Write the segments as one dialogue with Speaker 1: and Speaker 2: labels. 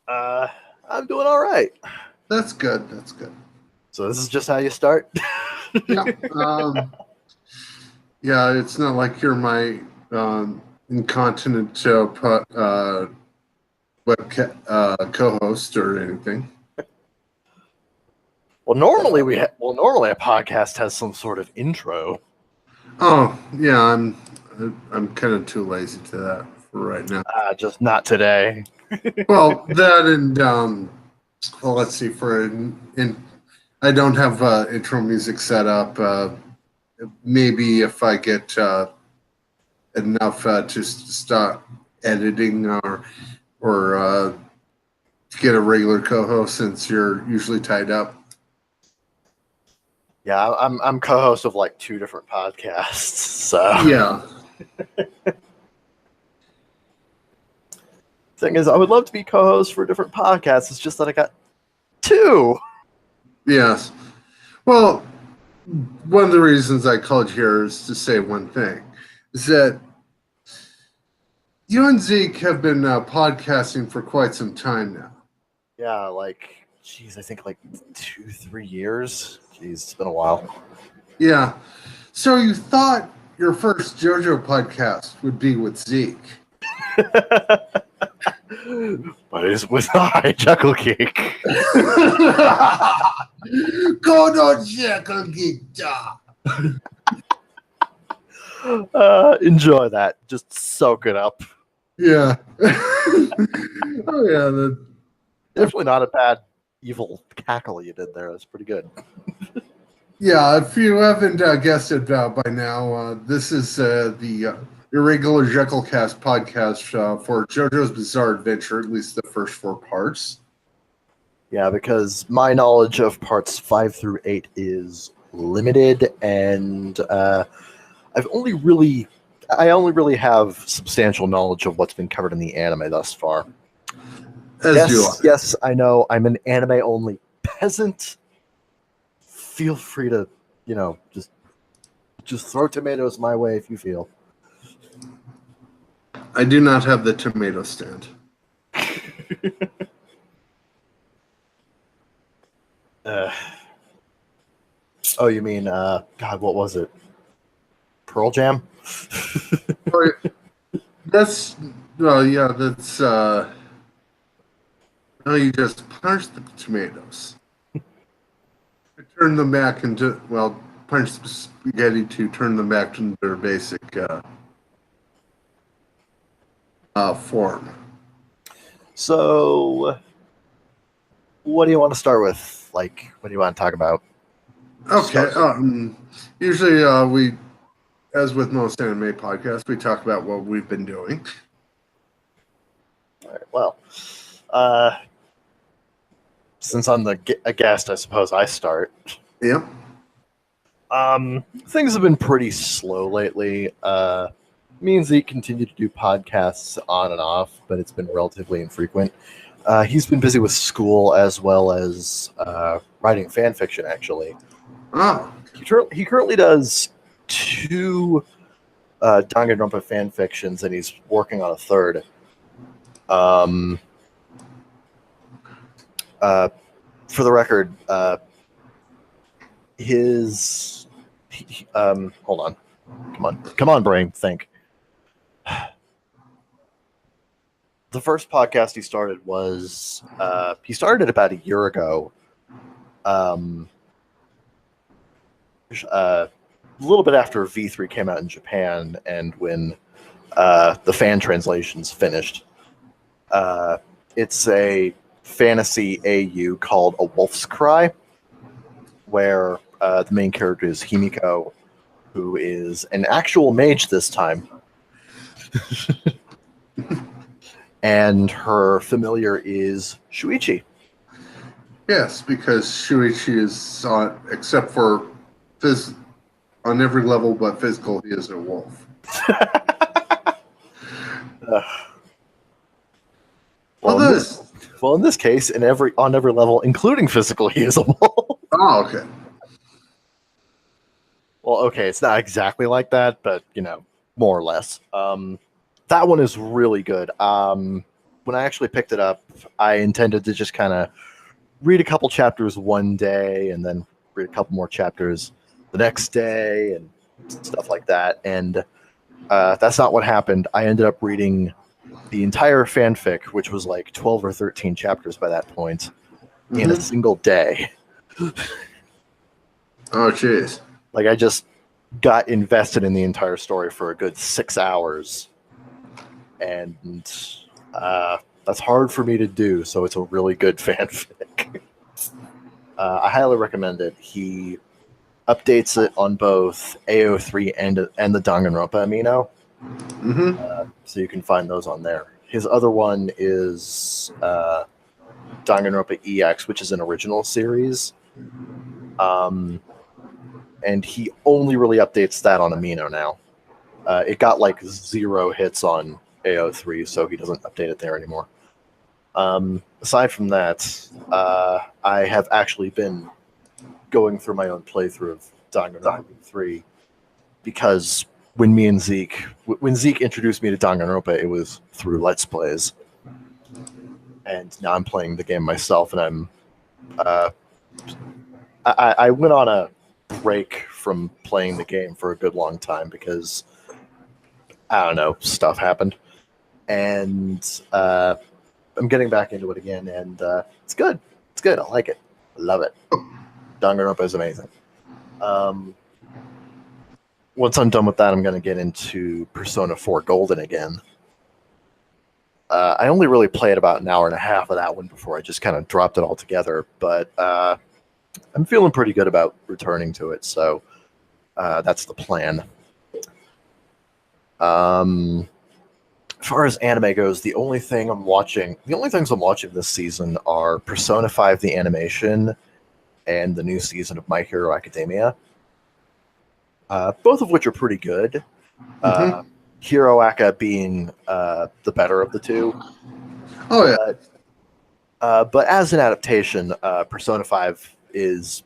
Speaker 1: Uh, I'm doing all right.
Speaker 2: That's good. That's good.
Speaker 1: So this is just how you start?
Speaker 2: Yeah. Yeah, it's not like you're my incontinent co-host or anything.
Speaker 1: Well, normally a podcast has some sort of intro.
Speaker 2: Oh, yeah, I'm kind of too lazy to that for right now.
Speaker 1: Just not today.
Speaker 2: Well, that and well, let's see. I don't have intro music set up. Maybe if I get enough to start editing or get a regular co-host since you're usually tied up.
Speaker 1: Yeah, I'm co-host of like 2 different podcasts. So
Speaker 2: Yeah.
Speaker 1: Thing is, I would love to be co-host for different podcasts. It's just that I got 2.
Speaker 2: Yes. Well, one of the reasons I called here is to say one thing: is that you and Zeke have been podcasting for quite some time now.
Speaker 1: Yeah, I think 2-3 years. Jeez, it's been a while.
Speaker 2: Yeah. So you thought your first JoJo podcast would be with Zeke.
Speaker 1: But it's with Jeckyllcast.
Speaker 2: Go to Jeckyllcast.
Speaker 1: Enjoy that. Just soak it up.
Speaker 2: Yeah. Oh yeah.
Speaker 1: Definitely not a bad evil cackle you did there. That's pretty good.
Speaker 2: Yeah, if you haven't guessed it by now, this is the irregular Jeckyllcast podcast for JoJo's Bizarre Adventure, at least the first 4 parts.
Speaker 1: Yeah, because my knowledge of parts 5 through 8 is limited, and I only really have substantial knowledge of what's been covered in the anime thus far. Yes, I know. I'm an anime-only peasant. Feel free to, just throw tomatoes my way if you feel.
Speaker 2: I do not have the tomato stand.
Speaker 1: Oh, you mean, God, what was it? Pearl Jam?
Speaker 2: That's, no, you just punch the tomatoes. Turn them back into, punch the spaghetti to turn them back into their basic form.
Speaker 1: So, what do you want to start with? What do you want to talk about?
Speaker 2: Okay. Usually, as with most anime podcasts, we talk about what we've been doing.
Speaker 1: All right. Well, since I'm a guest, I suppose I start.
Speaker 2: Yeah.
Speaker 1: Things have been pretty slow lately. Me and Zeke continue to do podcasts on and off, but it's been relatively infrequent. He's been busy with school as well as writing fan fiction, actually.
Speaker 2: Oh.
Speaker 1: He currently does 2 Danganronpa fan fictions, and he's working on a 3rd. For the record, hold on. Come on, brain, think. The first podcast he started was he started about a year ago. A little bit after V3 came out in Japan, and when the fan translations finished. It's a fantasy AU called A Wolf's Cry, where the main character is Himiko, who is an actual mage this time. And her familiar is Shuichi.
Speaker 2: Yes, because Shuichi is except for on every level but physical, he is a wolf.
Speaker 1: Well, in this case, on every level, including physical, he is a wolf.
Speaker 2: Oh, okay.
Speaker 1: Well, okay, it's not exactly like that, but more or less. That one is really good. when I actually picked it up, I intended to just kind of read a couple chapters one day and then read a couple more chapters the next day and stuff like that. And that's not what happened. I ended up reading the entire fanfic, which was like 12 or 13 chapters by that point, in a single day.
Speaker 2: Oh, jeez.
Speaker 1: Like, I just got invested in the entire story for a good 6 hours. And that's hard for me to do, so it's a really good fanfic. I highly recommend it. He updates it on both AO3 and the Danganronpa Amino. So you can find those on there. His other one is Danganronpa EX, which is an original series. And he only really updates that on Amino now. It got like 0 hits on AO3, so he doesn't update it there anymore. Aside from that, I have actually been going through my own playthrough of Danganronpa 3 because when Zeke introduced me to Danganronpa, it was through Let's Plays. And now I'm playing the game myself, and I went on a break from playing the game for a good long time because, I don't know, stuff happened. And I'm getting back into it again, and it's good. It's good. I like it. I love it. Danganronpa is amazing. Once I'm done with that, I'm going to get into Persona 4 Golden again. I only really played about an hour and a half of that one before I just kind of dropped it all together, but I'm feeling pretty good about returning to it, so that's the plan. As far as anime goes, the only things I'm watching this season are Persona 5 the animation and the new season of My Hero Academia. Both of which are pretty good. Hero Aka being the better of the two.
Speaker 2: Oh, yeah.
Speaker 1: But as an adaptation, Persona 5 is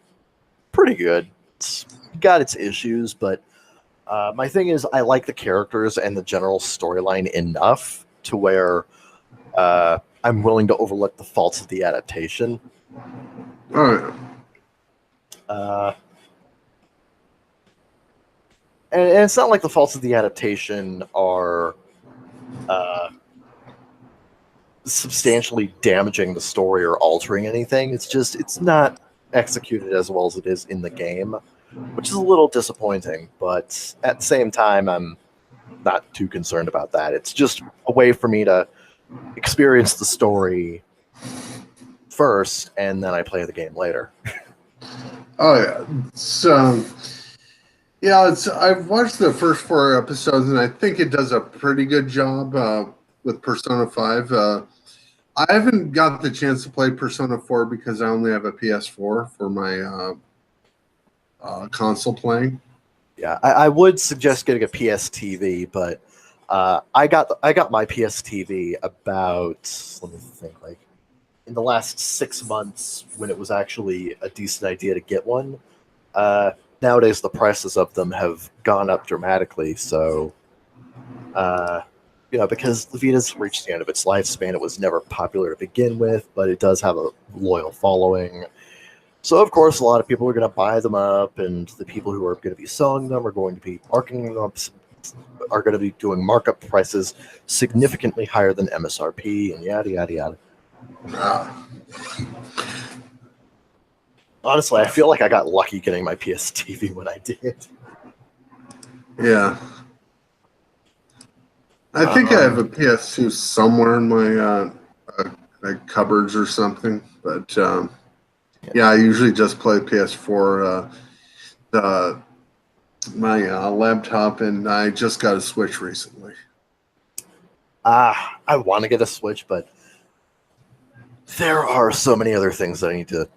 Speaker 1: pretty good. It's got its issues, but my thing is I like the characters and the general storyline enough to where I'm willing to overlook the faults of the adaptation.
Speaker 2: Oh, yeah.
Speaker 1: And it's not like the faults of the adaptation are substantially damaging the story or altering anything. It's just, it's not executed as well as it is in the game, which is a little disappointing. But at the same time, I'm not too concerned about that. It's just a way for me to experience the story first, and then I play the game later.
Speaker 2: Oh, yeah. So, yeah, I've watched the first 4 episodes, and I think it does a pretty good job with Persona 5. I haven't got the chance to play Persona 4 because I only have a PS4 for my console playing.
Speaker 1: Yeah, I would suggest getting a PS TV, but I got my PS TV about, let me think, like in the last 6 months when it was actually a decent idea to get one. Nowadays, the prices of them have gone up dramatically, so because the Vita's reached the end of its lifespan, it was never popular to begin with, but it does have a loyal following. So, of course, a lot of people are going to buy them up, and the people who are going to be selling them are going to be marketing them up, are going to be doing markup prices significantly higher than MSRP, and yada, yada, yada. Honestly, I feel like I got lucky getting my PS TV when I did.
Speaker 2: Yeah. I think I have a PS2 somewhere in my cupboards or something, but yeah, I usually just play PS4. My laptop, and I just got a Switch recently.
Speaker 1: I want to get a Switch, but there are so many other things that I need to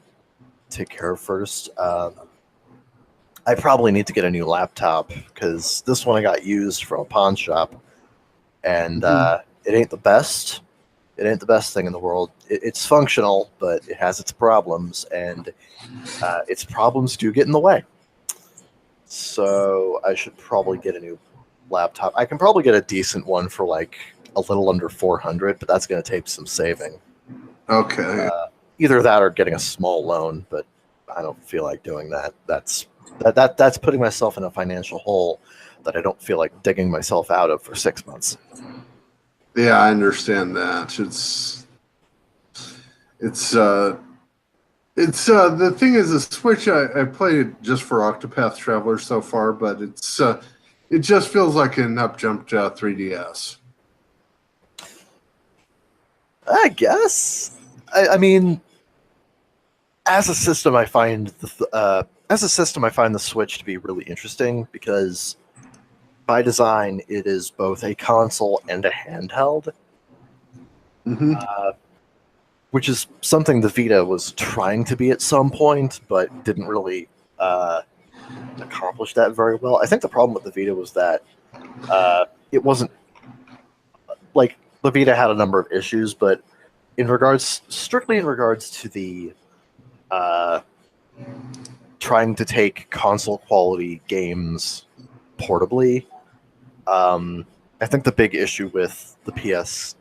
Speaker 1: take care of first. I probably need to get a new laptop because this one I got used from a pawn shop, and it ain't the best. It ain't the best thing in the world. It's functional, but it has its problems, and its problems do get in the way. So I should probably get a new laptop. I can probably get a decent one for like a little under 400, but that's going to take some saving.
Speaker 2: Okay.
Speaker 1: Either that or getting a small loan, but I don't feel like doing that. That's putting myself in a financial hole that I don't feel like digging myself out of for 6 months.
Speaker 2: Yeah, I understand that. The thing is, the Switch. I played it just for Octopath Traveler so far, but it just feels like an up-jumped 3DS.
Speaker 1: I guess. I mean, as a system, I find the Switch to be really interesting because, by design, it is both a console and a handheld.
Speaker 2: Mm-hmm.
Speaker 1: Which is something the Vita was trying to be at some point, but didn't really accomplish that very well. I think the problem with the Vita was that it wasn't like the Vita had a number of issues, but strictly in regards to the trying to take console quality games portably, I think the big issue with the PS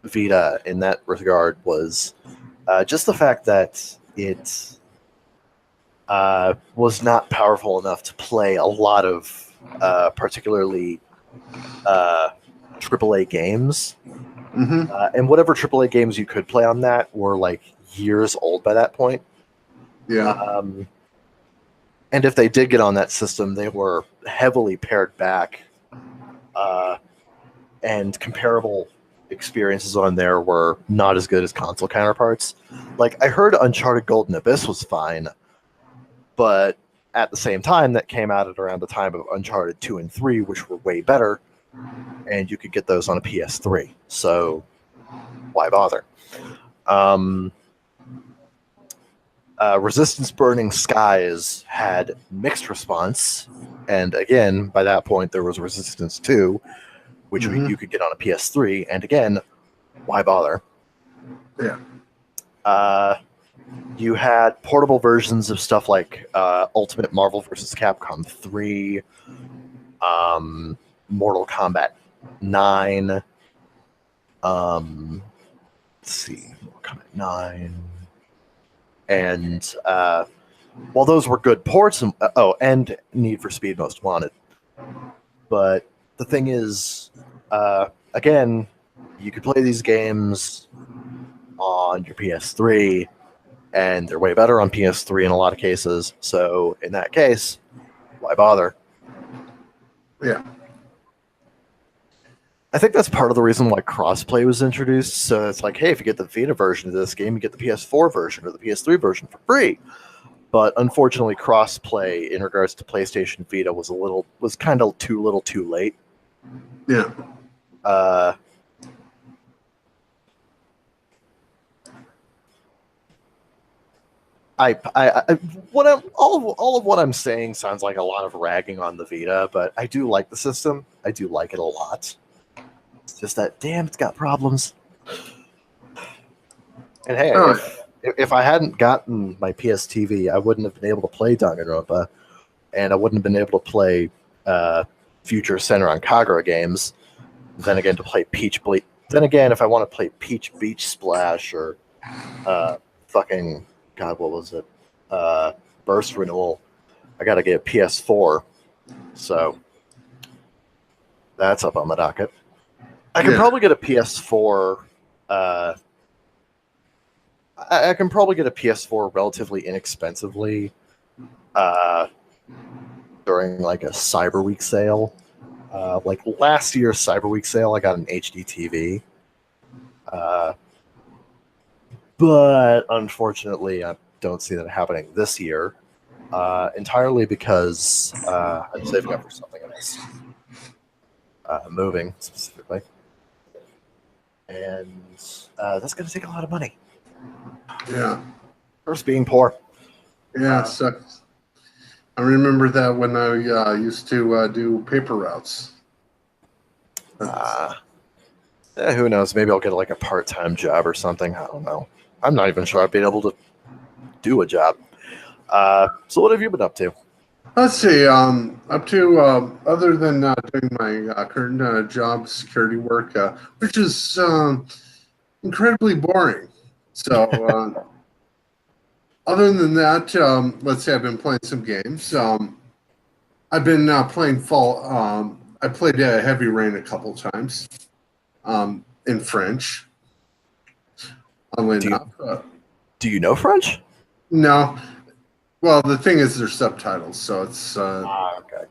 Speaker 1: Vita in that regard was just the fact that it was not powerful enough to play a lot of particularly AAA games.
Speaker 2: Mm-hmm.
Speaker 1: And whatever AAA games you could play on that were like years old by that point.
Speaker 2: Yeah.
Speaker 1: And if they did get on that system, they were heavily pared back, and comparable experiences on there were not as good as console counterparts. Like, I heard Uncharted Golden Abyss was fine, but at the same time, that came out at around the time of Uncharted 2 and 3, which were way better, and you could get those on a PS3. So, why bother? Resistance Burning Skies had mixed response, and again, by that point, there was Resistance 2, which you could get on a PS3, and again, why bother?
Speaker 2: Yeah.
Speaker 1: You had portable versions of stuff like Ultimate Marvel vs. Capcom 3, Mortal Kombat 9, let's see, Mortal Kombat 9, and while those were good ports, and Need for Speed Most Wanted, but the thing is, again, you could play these games on your PS3, and they're way better on PS3 in a lot of cases. So in that case, why bother?
Speaker 2: Yeah.
Speaker 1: I think that's part of the reason why crossplay was introduced. So it's like, hey, if you get the Vita version of this game, you get the PS4 version or the PS3 version for free. But unfortunately, crossplay in regards to PlayStation Vita was kind of too little, too late.
Speaker 2: Yeah.
Speaker 1: All of what I'm saying sounds like a lot of ragging on the Vita, but I do like the system. I do like it a lot. It's just that, damn, it's got problems. And hey, if I hadn't gotten my PS TV, I wouldn't have been able to play Danganronpa, and I wouldn't have been able to play future Senran on Kagura games. Then again, if I want to play Peach Beach Splash or fucking God, what was it? Burst Renewal, I got to get a PS4. So that's up on the docket. I can probably get a PS4. I can probably get a PS4 relatively inexpensively during like a Cyber Week sale. Like last year's Cyber Week sale, I got an HD TV. But unfortunately, I don't see that happening this year, entirely because I'm saving up for something else. Moving, specifically. And that's going to take a lot of money.
Speaker 2: Yeah.
Speaker 1: First, being poor.
Speaker 2: Yeah, sucks. I remember that when I used to do paper routes.
Speaker 1: Who knows? Maybe I'll get like a part-time job or something. I don't know. I'm not even sure I'd be able to do a job. So what have you been up to?
Speaker 2: Let's see. Up to other than doing my current job, security work, which is incredibly boring. So, other than that, let's say I've been playing some games. I've been playing Fall. I played Heavy Rain a couple times in French. Oddly
Speaker 1: Do you
Speaker 2: enough,
Speaker 1: do you know French?
Speaker 2: no. Well, the thing is, there's subtitles, so it's.
Speaker 1: Okay.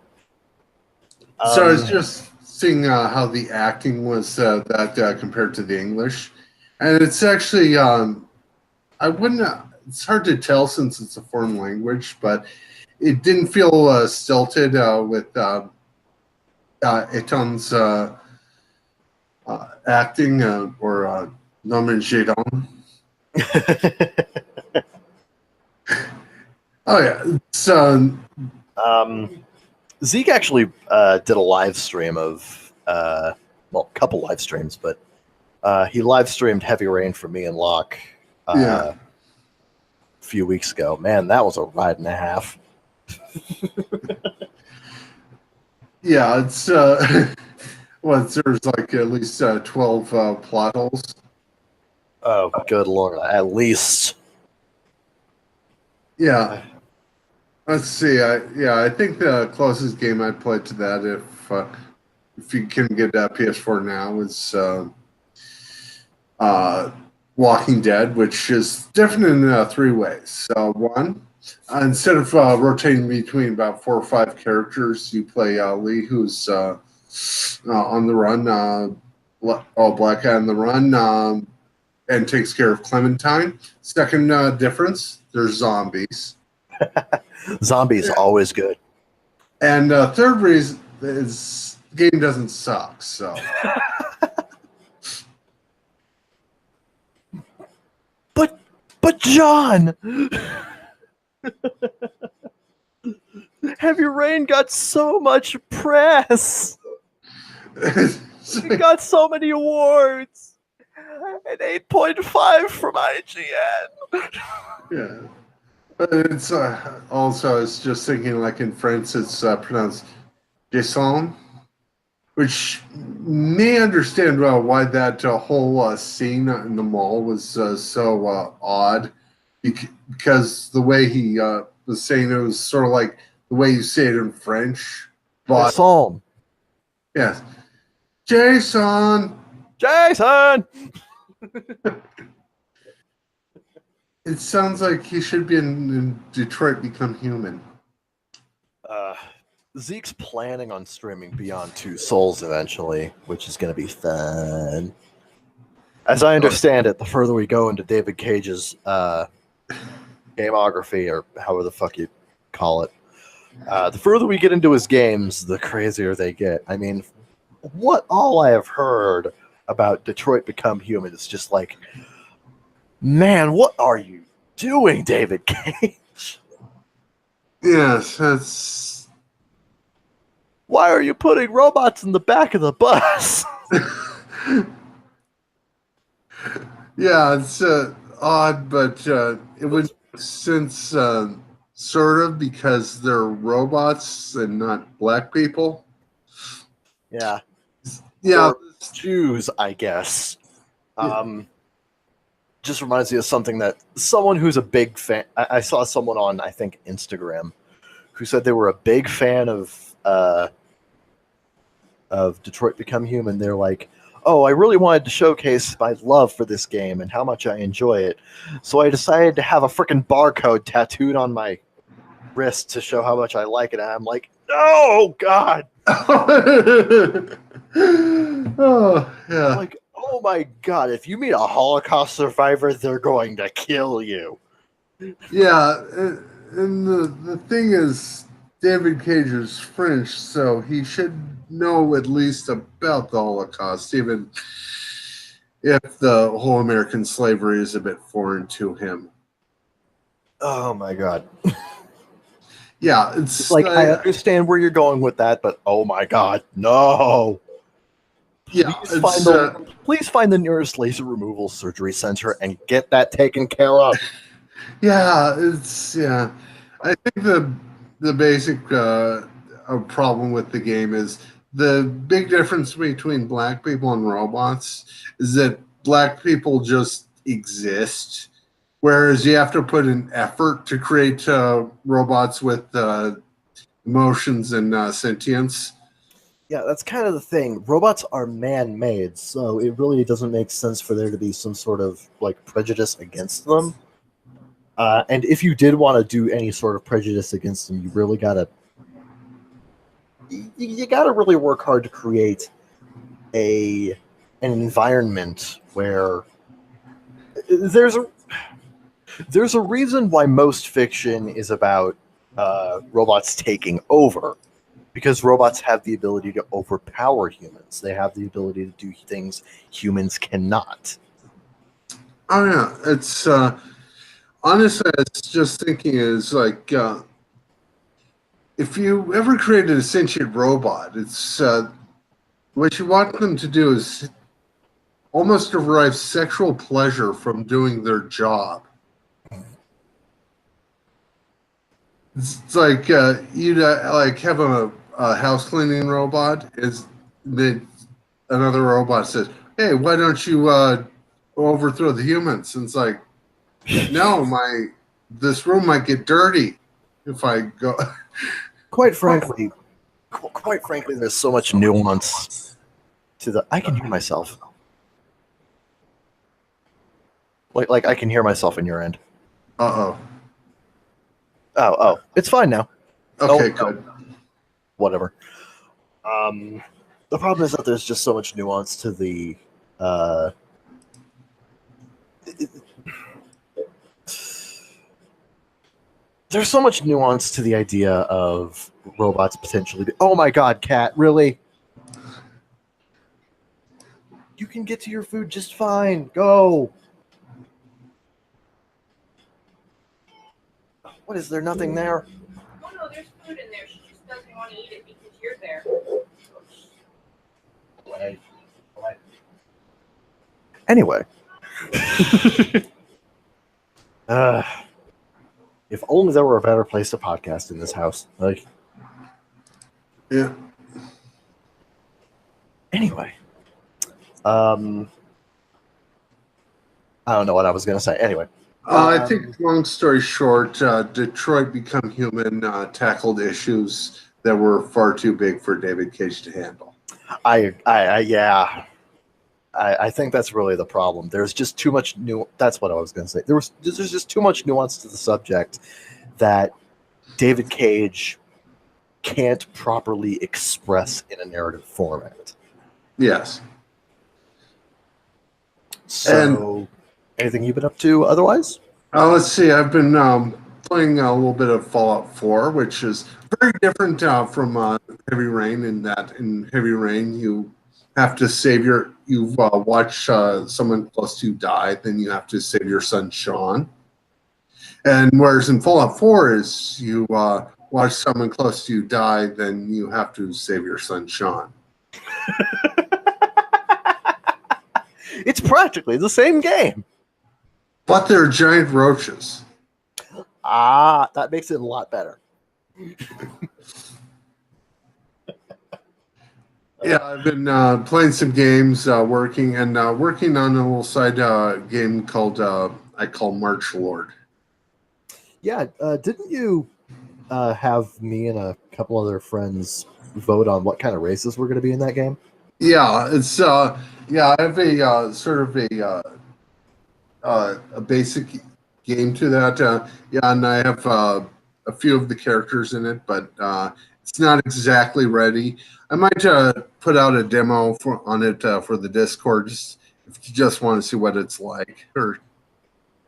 Speaker 2: So I was just seeing how the acting was that compared to the English, and it's actually I wouldn't. It's hard to tell since it's a foreign language, but it didn't feel stilted with Eton's acting or Norman Jadon. Oh yeah, it's
Speaker 1: Zeke actually did a live stream of well, a couple live streams, but he live streamed Heavy Rain for me and Locke
Speaker 2: yeah,
Speaker 1: a few weeks ago. Man, that was a ride and a half.
Speaker 2: yeah. It's well, there's like at least 12 plot holes.
Speaker 1: Oh, good lord! At least.
Speaker 2: Yeah. Let's see. I think the closest game I played to that, if you can get PS4 now, is uh, Walking Dead, which is different in three ways. One, instead of rotating between about 4 or 5 characters, you play Lee, who's on the run, all black guy on the run, and takes care of Clementine. Second difference, there's zombies.
Speaker 1: Zombies always good.
Speaker 2: And third reason is the game doesn't suck. So,
Speaker 1: But John, Heavy Rain got so much press. It got so many awards. An 8.5 from IGN.
Speaker 2: yeah. But it's also, I was just thinking, like in French, it's pronounced Jason, which may understand why that whole scene in the mall was so odd, because the way he was saying it was sort of like the way you say it in French. But
Speaker 1: Jason.
Speaker 2: yes, Jason.
Speaker 1: Jason.
Speaker 2: It sounds like he should be in Detroit Become Human.
Speaker 1: Zeke's planning on streaming Beyond Two Souls eventually, which is going to be fun. As I understand it, the further we go into David Cage's gameography, or however the fuck you call it, the further we get into his games, the crazier they get. I mean, what all I have heard about Detroit Become Human is just like, man, what are you doing, David Cage?
Speaker 2: Yes, that's.
Speaker 1: Why are you putting robots in the back of the bus?
Speaker 2: Yeah, it's odd, but it would make sense, sort of, because they're robots and not black people.
Speaker 1: Yeah.
Speaker 2: Yeah,
Speaker 1: Or Jews, I guess. Just reminds me of something that someone who's a big fan. I saw someone on, I think, Instagram, who said they were a big fan of Detroit Become Human. They're like, oh, I really wanted to showcase my love for this game and how much I enjoy it. So I decided to have a freaking barcode tattooed on my wrist to show how much I like it. And I'm like, no, God.
Speaker 2: oh yeah.
Speaker 1: Like, oh my God, if you meet a Holocaust survivor, they're going to kill you.
Speaker 2: Yeah, and the thing is, David Cage is French, so he should know at least about the Holocaust, even if the whole American slavery is a bit foreign to him.
Speaker 1: Oh my God.
Speaker 2: Yeah, it's
Speaker 1: Like, I understand where you're going with that, but oh my God, no.
Speaker 2: yeah,
Speaker 1: Please find the nearest laser removal surgery center and get that taken care of.
Speaker 2: yeah, it's yeah. I think the basic problem with the game is the big difference between black people and robots is that black people just exist, whereas you have to put an effort to create robots with emotions and sentience.
Speaker 1: Yeah, that's kind of the thing. Robots are man-made, so it really doesn't make sense for there to be some sort of like prejudice against them. And if you did want to do any sort of prejudice against them, you really gotta really work hard to create an environment where there's a reason why most fiction is about robots taking over. Because robots have the ability to overpower humans. They have the ability to do things humans cannot.
Speaker 2: Oh yeah, it's honestly, it's just thinking is like if you ever created a sentient robot, it's what you want them to do is almost derive sexual pleasure from doing their job. It's like you'd like have a house cleaning robot. Is that another robot says, "Hey, why don't you overthrow the humans?" And it's like, no, this room might get dirty if I go.
Speaker 1: Quite frankly, there's so much nuance to the. I can hear myself. Like I can hear myself in your end.
Speaker 2: Uh-oh.
Speaker 1: Oh, it's fine now.
Speaker 2: Okay, good.
Speaker 1: Whatever. The problem is that there's just so much nuance to the. There's so much nuance to the idea of robots potentially. Oh my God, Cat! Really? You can get to your food just fine. Go. What is there? Nothing there.
Speaker 3: Oh no, there's food in there. She just doesn't want to eat it because you're there.
Speaker 1: Anyway. If only there were a better place to podcast in this house. Like,
Speaker 2: yeah.
Speaker 1: Anyway. I don't know what I was going to say. Anyway.
Speaker 2: I think, long story short, Detroit Become Human tackled issues that were far too big for David Cage to handle.
Speaker 1: Yeah. I think that's really the problem. There's just too much that's what I was going to say. There's just too much nuance to the subject that David Cage can't properly express in a narrative format.
Speaker 2: Yes.
Speaker 1: So, anything you've been up to otherwise?
Speaker 2: Let's see. I've been playing a little bit of Fallout 4, which is very different from Heavy Rain. In that, in Heavy Rain, you have to save you've watched someone close to you die, then you have to save your son Sean. And whereas in Fallout 4 is you watch someone close to you die, then you have to save your son Sean.
Speaker 1: It's practically the same game.
Speaker 2: But they're giant roaches.
Speaker 1: That makes it a lot better.
Speaker 2: Yeah, I've been playing some games, working on a little side game called I call March Lord.
Speaker 1: Yeah, didn't you have me and a couple other friends vote on what kind of races were going to be in that game?
Speaker 2: Yeah, it's I have a sort of a basic game to that. And I have a few of the characters in it, but it's not exactly ready. I might put out a demo on it for the Discord, just if you just want to see what it's like. Or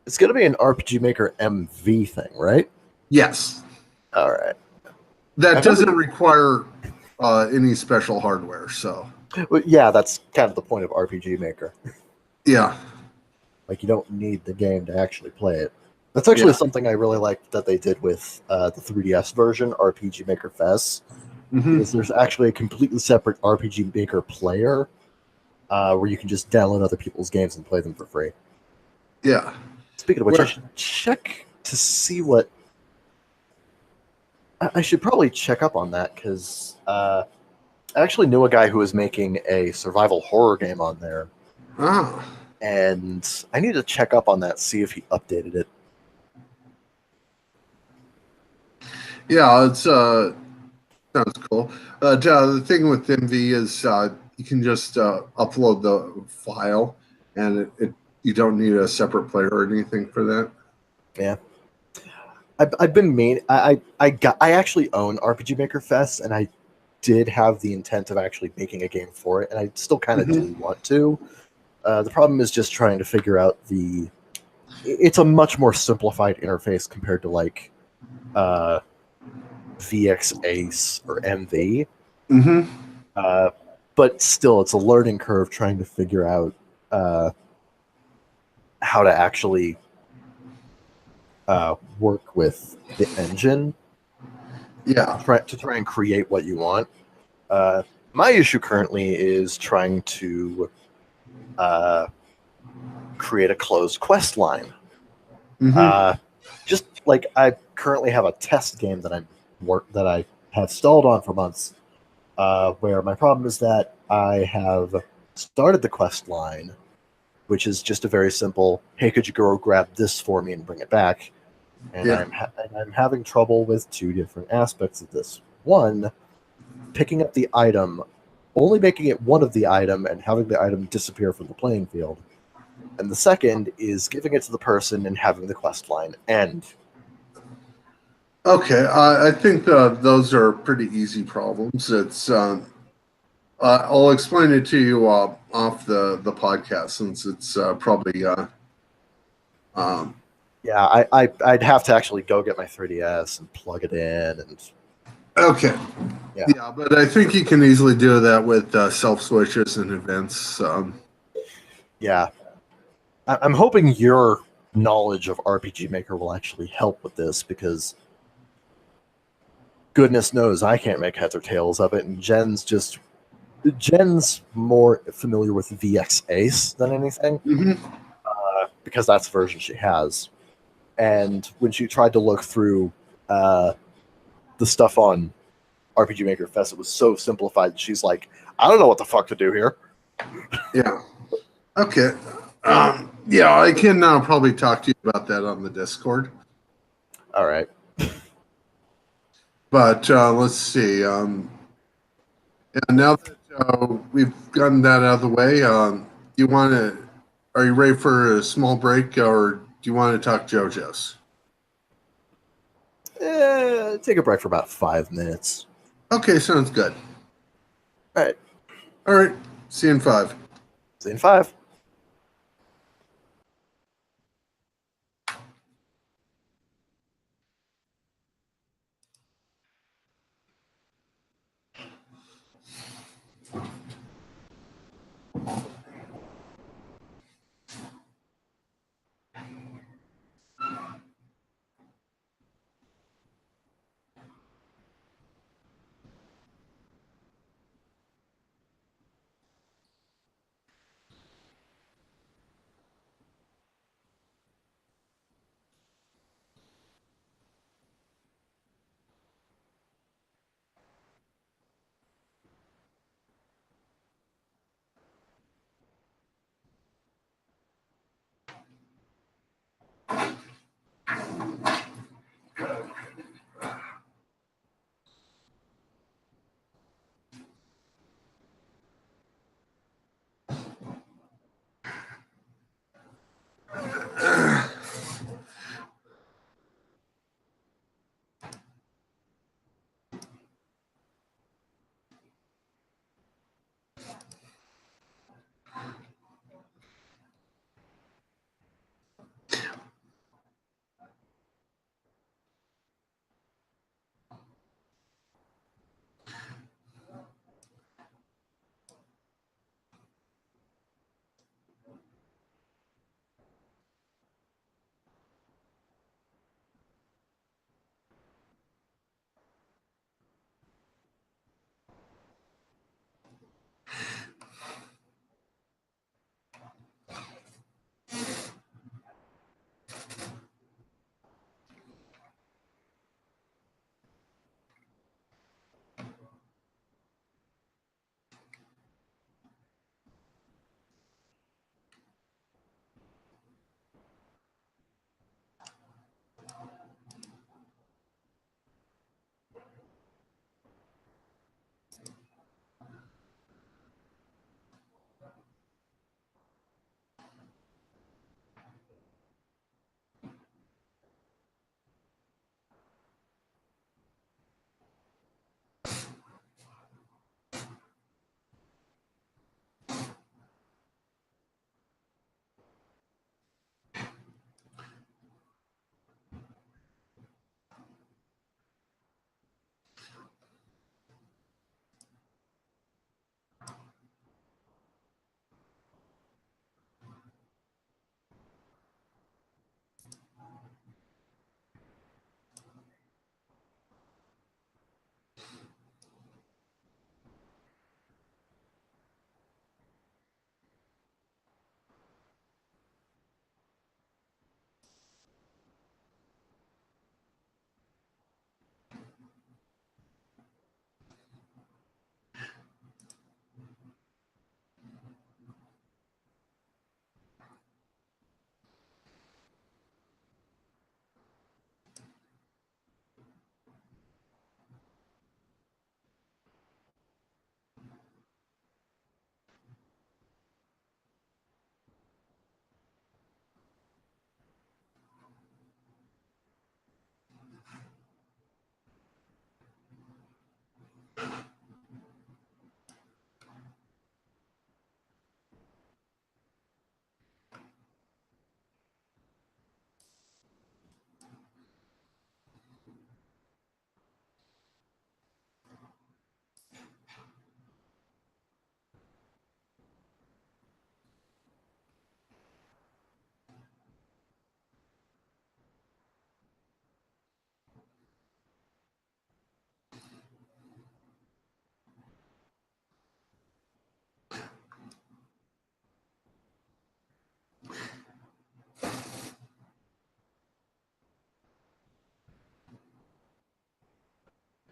Speaker 1: it's going to be an RPG Maker MV thing, right?
Speaker 2: Yes.
Speaker 1: All right.
Speaker 2: That doesn't require any special hardware, so.
Speaker 1: Well, yeah, that's kind of the point of RPG Maker.
Speaker 2: Yeah.
Speaker 1: Like, you don't need the game to actually play it. That's actually something I really liked that they did with the 3DS version, RPG Maker Fest.
Speaker 2: Mm-hmm.
Speaker 1: Is there's actually a completely separate RPG Maker player where you can just download other people's games and play them for free.
Speaker 2: Yeah.
Speaker 1: Speaking of which, I should check to see what... I should probably check up on that because I actually knew a guy who was making a survival horror game on there,
Speaker 2: Ah,
Speaker 1: and I need to check up on that, see if he updated it.
Speaker 2: yeah, it's sounds cool. The thing with MV is you can just upload the file, and you don't need a separate player or anything for that.
Speaker 1: Yeah, I've been main. I actually own RPG Maker Fest, and I did have the intent of actually making a game for it, and I still kind of do want to. The problem is just trying to figure out the. It's a much more simplified interface compared to like VX Ace or MV.
Speaker 2: Mm-hmm.
Speaker 1: But still, it's a learning curve trying to figure out how to actually work with the engine
Speaker 2: Yeah.
Speaker 1: to try and create what you want. My issue currently is trying to create a closed quest line.
Speaker 2: Mm-hmm.
Speaker 1: Just like I currently have a test game that I have stalled on for months, where my problem is that I have started the quest line, which is just a very simple, "Hey, could you go grab this for me and bring it back?" And
Speaker 2: Yeah.
Speaker 1: I'm having trouble with two different aspects of this. One, picking up the item, only making it one of the item and having the item disappear from the playing field. And the second is giving it to the person and having the quest line end.
Speaker 2: Okay. I think those are pretty easy problems. It's I'll explain it to you off the podcast since it's probably um,
Speaker 1: Yeah, I'd have to actually go get my 3DS and plug it in, and
Speaker 2: okay.
Speaker 1: yeah,
Speaker 2: Yeah, but I think you can easily do that with self switches and events.
Speaker 1: yeah. I'm hoping your knowledge of RPG Maker will actually help with this because goodness knows I can't make heads or tails of it, and Jen's more familiar with VX Ace than anything
Speaker 2: Mhm.
Speaker 1: because that's the version she has. And when she tried to look through the stuff on RPG Maker Fest, it was so simplified. She's like, I don't know what the fuck to do here.
Speaker 2: Yeah. Okay. Yeah, I can probably talk to you about that on the Discord.
Speaker 1: All right.
Speaker 2: But let's see. Yeah, now that we've gotten that out of the way, you want to? Are you ready for a small break, or do you want to talk JoJo's?
Speaker 1: Take a break for about 5 minutes.
Speaker 2: Okay, sounds good.
Speaker 1: All right.
Speaker 2: All right. See you in 5.
Speaker 1: See you in 5.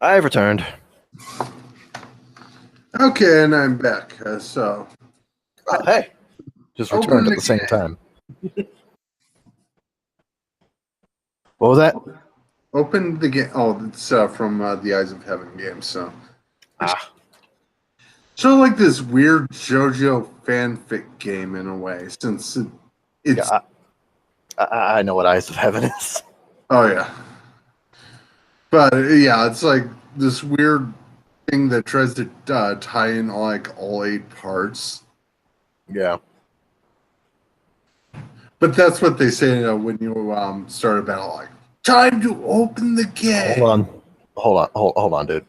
Speaker 1: I've returned.
Speaker 2: Okay, and I'm back. So
Speaker 1: Oh, hey. Just
Speaker 2: Open
Speaker 1: returned
Speaker 2: the
Speaker 1: at the same
Speaker 2: game.
Speaker 1: time. What was that?
Speaker 2: open the game. Oh, it's from the Eyes of Heaven game. So sort of like this weird JoJo fanfic game in a way, since it's
Speaker 1: Yeah, I know what Eyes of Heaven is.
Speaker 2: oh yeah, but yeah, it's like this weird thing that tries to tie in like all 8 parts.
Speaker 1: Yeah.
Speaker 2: But that's what they say when you start a battle. Like, time to open the game.
Speaker 1: Hold on, dude.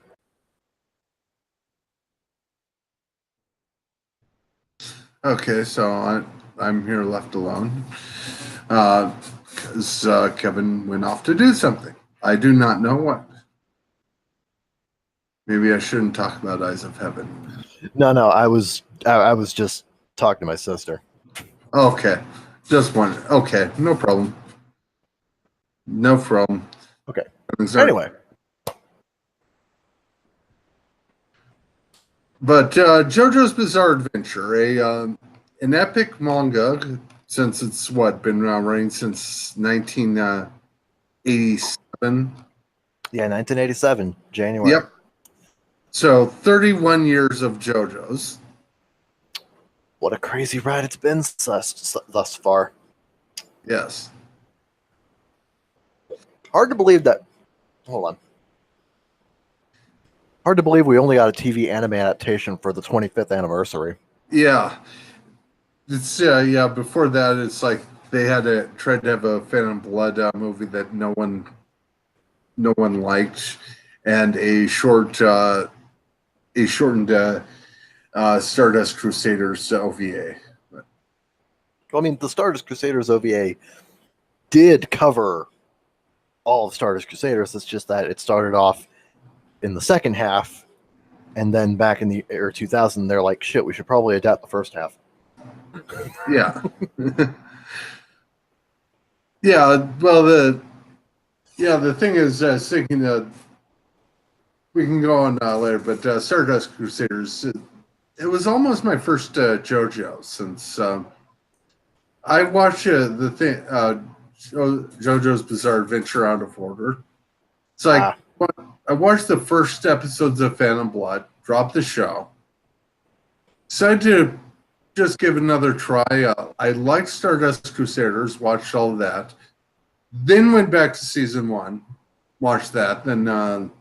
Speaker 2: Okay, so I'm here left alone because Kevin went off to do something. I do not know what. Maybe I shouldn't talk about Eyes of Heaven.
Speaker 1: No, I was just talking to my sister.
Speaker 2: Okay, just one. Okay, no problem. No problem.
Speaker 1: Okay.
Speaker 2: Sorry.
Speaker 1: Anyway,
Speaker 2: But JoJo's Bizarre Adventure, an epic manga, since it's been running since 1987.
Speaker 1: yeah, 1987, January.
Speaker 2: Yep. So 31 years of JoJo's.
Speaker 1: What a crazy ride it's been thus far.
Speaker 2: Yes.
Speaker 1: Hard to believe that. Hold on. Hard to believe we only got a TV anime adaptation for the 25th anniversary.
Speaker 2: Yeah. It's yeah. Before that, it's like they had tried to have a Phantom Blood movie that no one liked, and a shortened Stardust Crusaders OVA.
Speaker 1: Well, I mean, the Stardust Crusaders OVA did cover all of Stardust Crusaders. It's just that it started off in the second half, and then back in the year 2000, they're like, shit, we should probably adapt the first half.
Speaker 2: Yeah. Yeah. Well, the thing is, thinking that we can go on later, but Stardust Crusaders, it was almost my first JoJo, since I watched the thing, JoJo's Bizarre Adventure out of order. It's like I watched the first episodes of Phantom Blood, dropped the show, decided to just give it another try. I liked Stardust Crusaders, watched all of that, then went back to season 1, watched that, then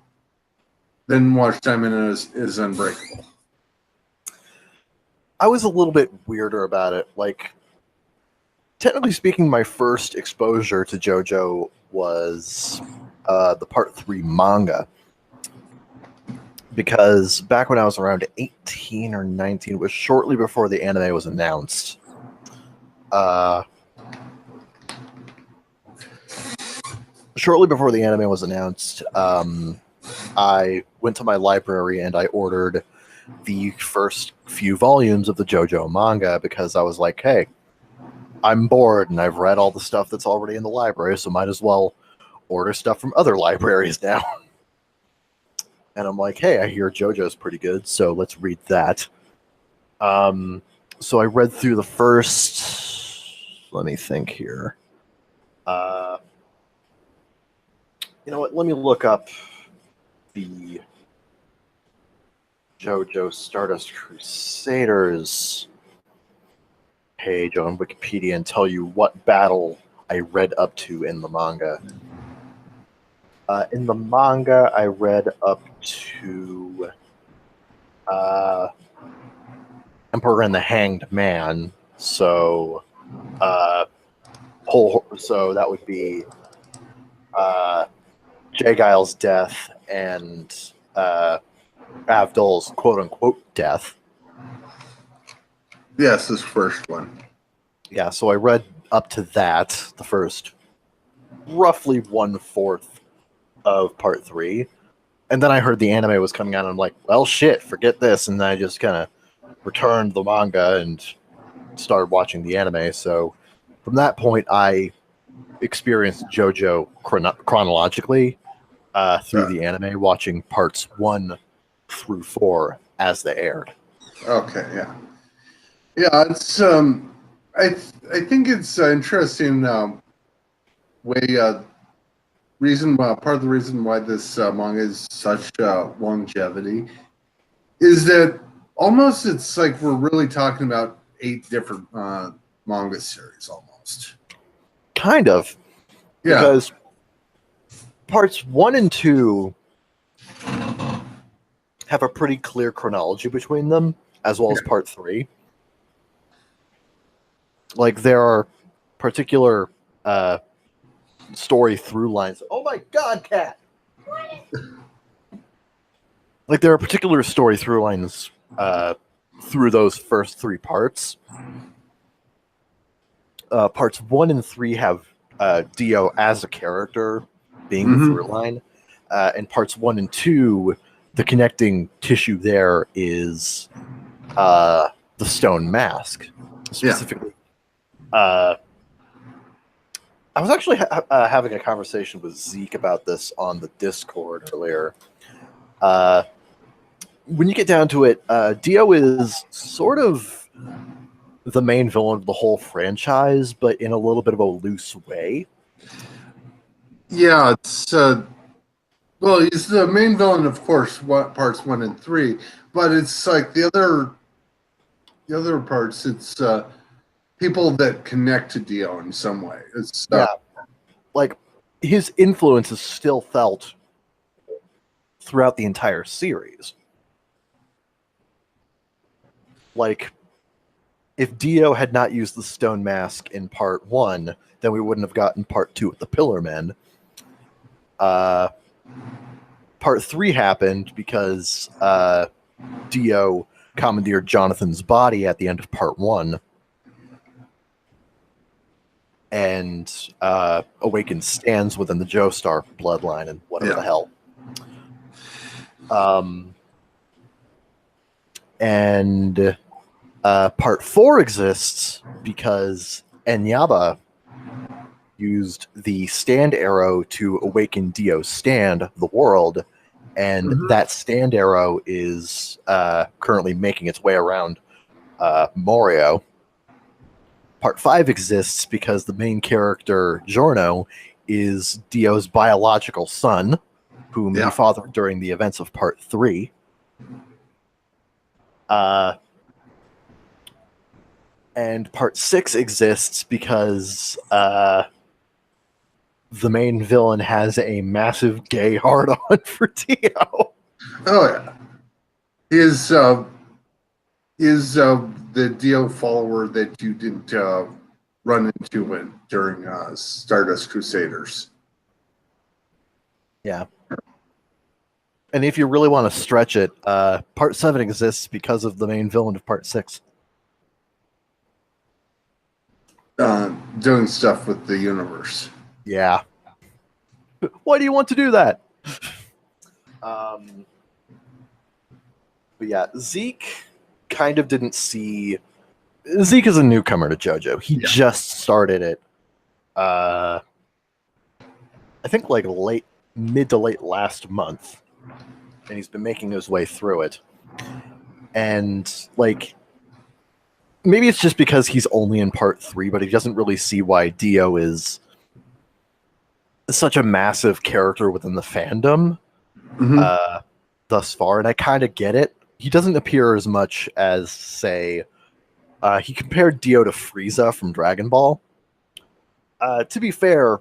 Speaker 2: watched Diamond is Unbreakable.
Speaker 1: I was a little bit weirder about it. Like, technically speaking, my first exposure to JoJo was the Part 3 manga. Because back when I was around 18 or 19, it was shortly before the anime was announced. Shortly before the anime was announced, I went to my library and I ordered the first few volumes of the JoJo manga because I was like, hey, I'm bored and I've read all the stuff that's already in the library, so might as well order stuff from other libraries now. And I'm like, hey, I hear JoJo's pretty good, so let's read that. So I read through the first, let me think here. You know what, let me look up the JoJo Stardust Crusaders page on Wikipedia and tell you what battle I read up to in the manga. In the manga, I read up to Emperor and the Hanged Man. So, so that would be Jeckyll's death and Avdol's quote-unquote death.
Speaker 2: Yes, this first one.
Speaker 1: Yeah, so I read up to that, the first roughly 1/4 of Part 3. And then I heard the anime was coming out, and I'm like, well, shit, forget this. And then I just kind of returned the manga and started watching the anime. So from that point, I experienced JoJo chronologically. through the anime, watching parts 1 through 4 as they aired.
Speaker 2: Okay, yeah. Yeah, it's I think it's interesting way reason part of the reason why this manga is such longevity is that almost it's like we're really talking about 8 different manga series almost.
Speaker 1: Kind of,
Speaker 2: Yeah.
Speaker 1: because parts 1 and 2 have a pretty clear chronology between them, as well as part 3. Like, there are particular story through lines. Oh my god, cat! Like, there are particular story through lines through those first 3 parts. Parts 1 and 3 have Dio as a character being the through line. And parts 1 and 2, the connecting tissue there is the stone mask. Specifically, I was actually having a conversation with Zeke about this on the Discord earlier. When you get down to it, Dio is sort of the main villain of the whole franchise, but in a little bit of a loose way.
Speaker 2: Yeah, it's well, he's the main villain, of course, parts 1 and 3, but it's like the other parts, it's people that connect to Dio in some way. It's
Speaker 1: like his influence is still felt throughout the entire series. Like, if Dio had not used the stone mask in part 1, then we wouldn't have gotten part 2 with the Pillar Men. Part 3 happened because Dio commandeered Jonathan's body at the end of part 1 and awakened stands within the Joestar bloodline and whatever the hell. And part 4 exists because Enyaba used the stand arrow to awaken Dio's stand, the world, and that stand arrow is currently making its way around Morio. Part 5 exists because the main character, Giorno, is Dio's biological son, whom he fathered during the events of part 3. And part 6 exists because the main villain has a massive gay hard-on for Dio.
Speaker 2: Oh yeah, is the Dio follower that you didn't run into during Stardust Crusaders?
Speaker 1: Yeah. And if you really want to stretch it, part 7 exists because of the main villain of part 6.
Speaker 2: Doing stuff with the universe.
Speaker 1: Yeah. Why do you want to do that? But yeah, Zeke kind of didn't see... Zeke is a newcomer to JoJo. He just started it. I think like mid to late last month. And he's been making his way through it. And like... Maybe it's just because he's only in part 3, but he doesn't really see why Dio is such a massive character within the fandom thus far, and I kind of get it. He doesn't appear as much as, say, he compared Dio to Frieza from Dragon Ball. To be fair,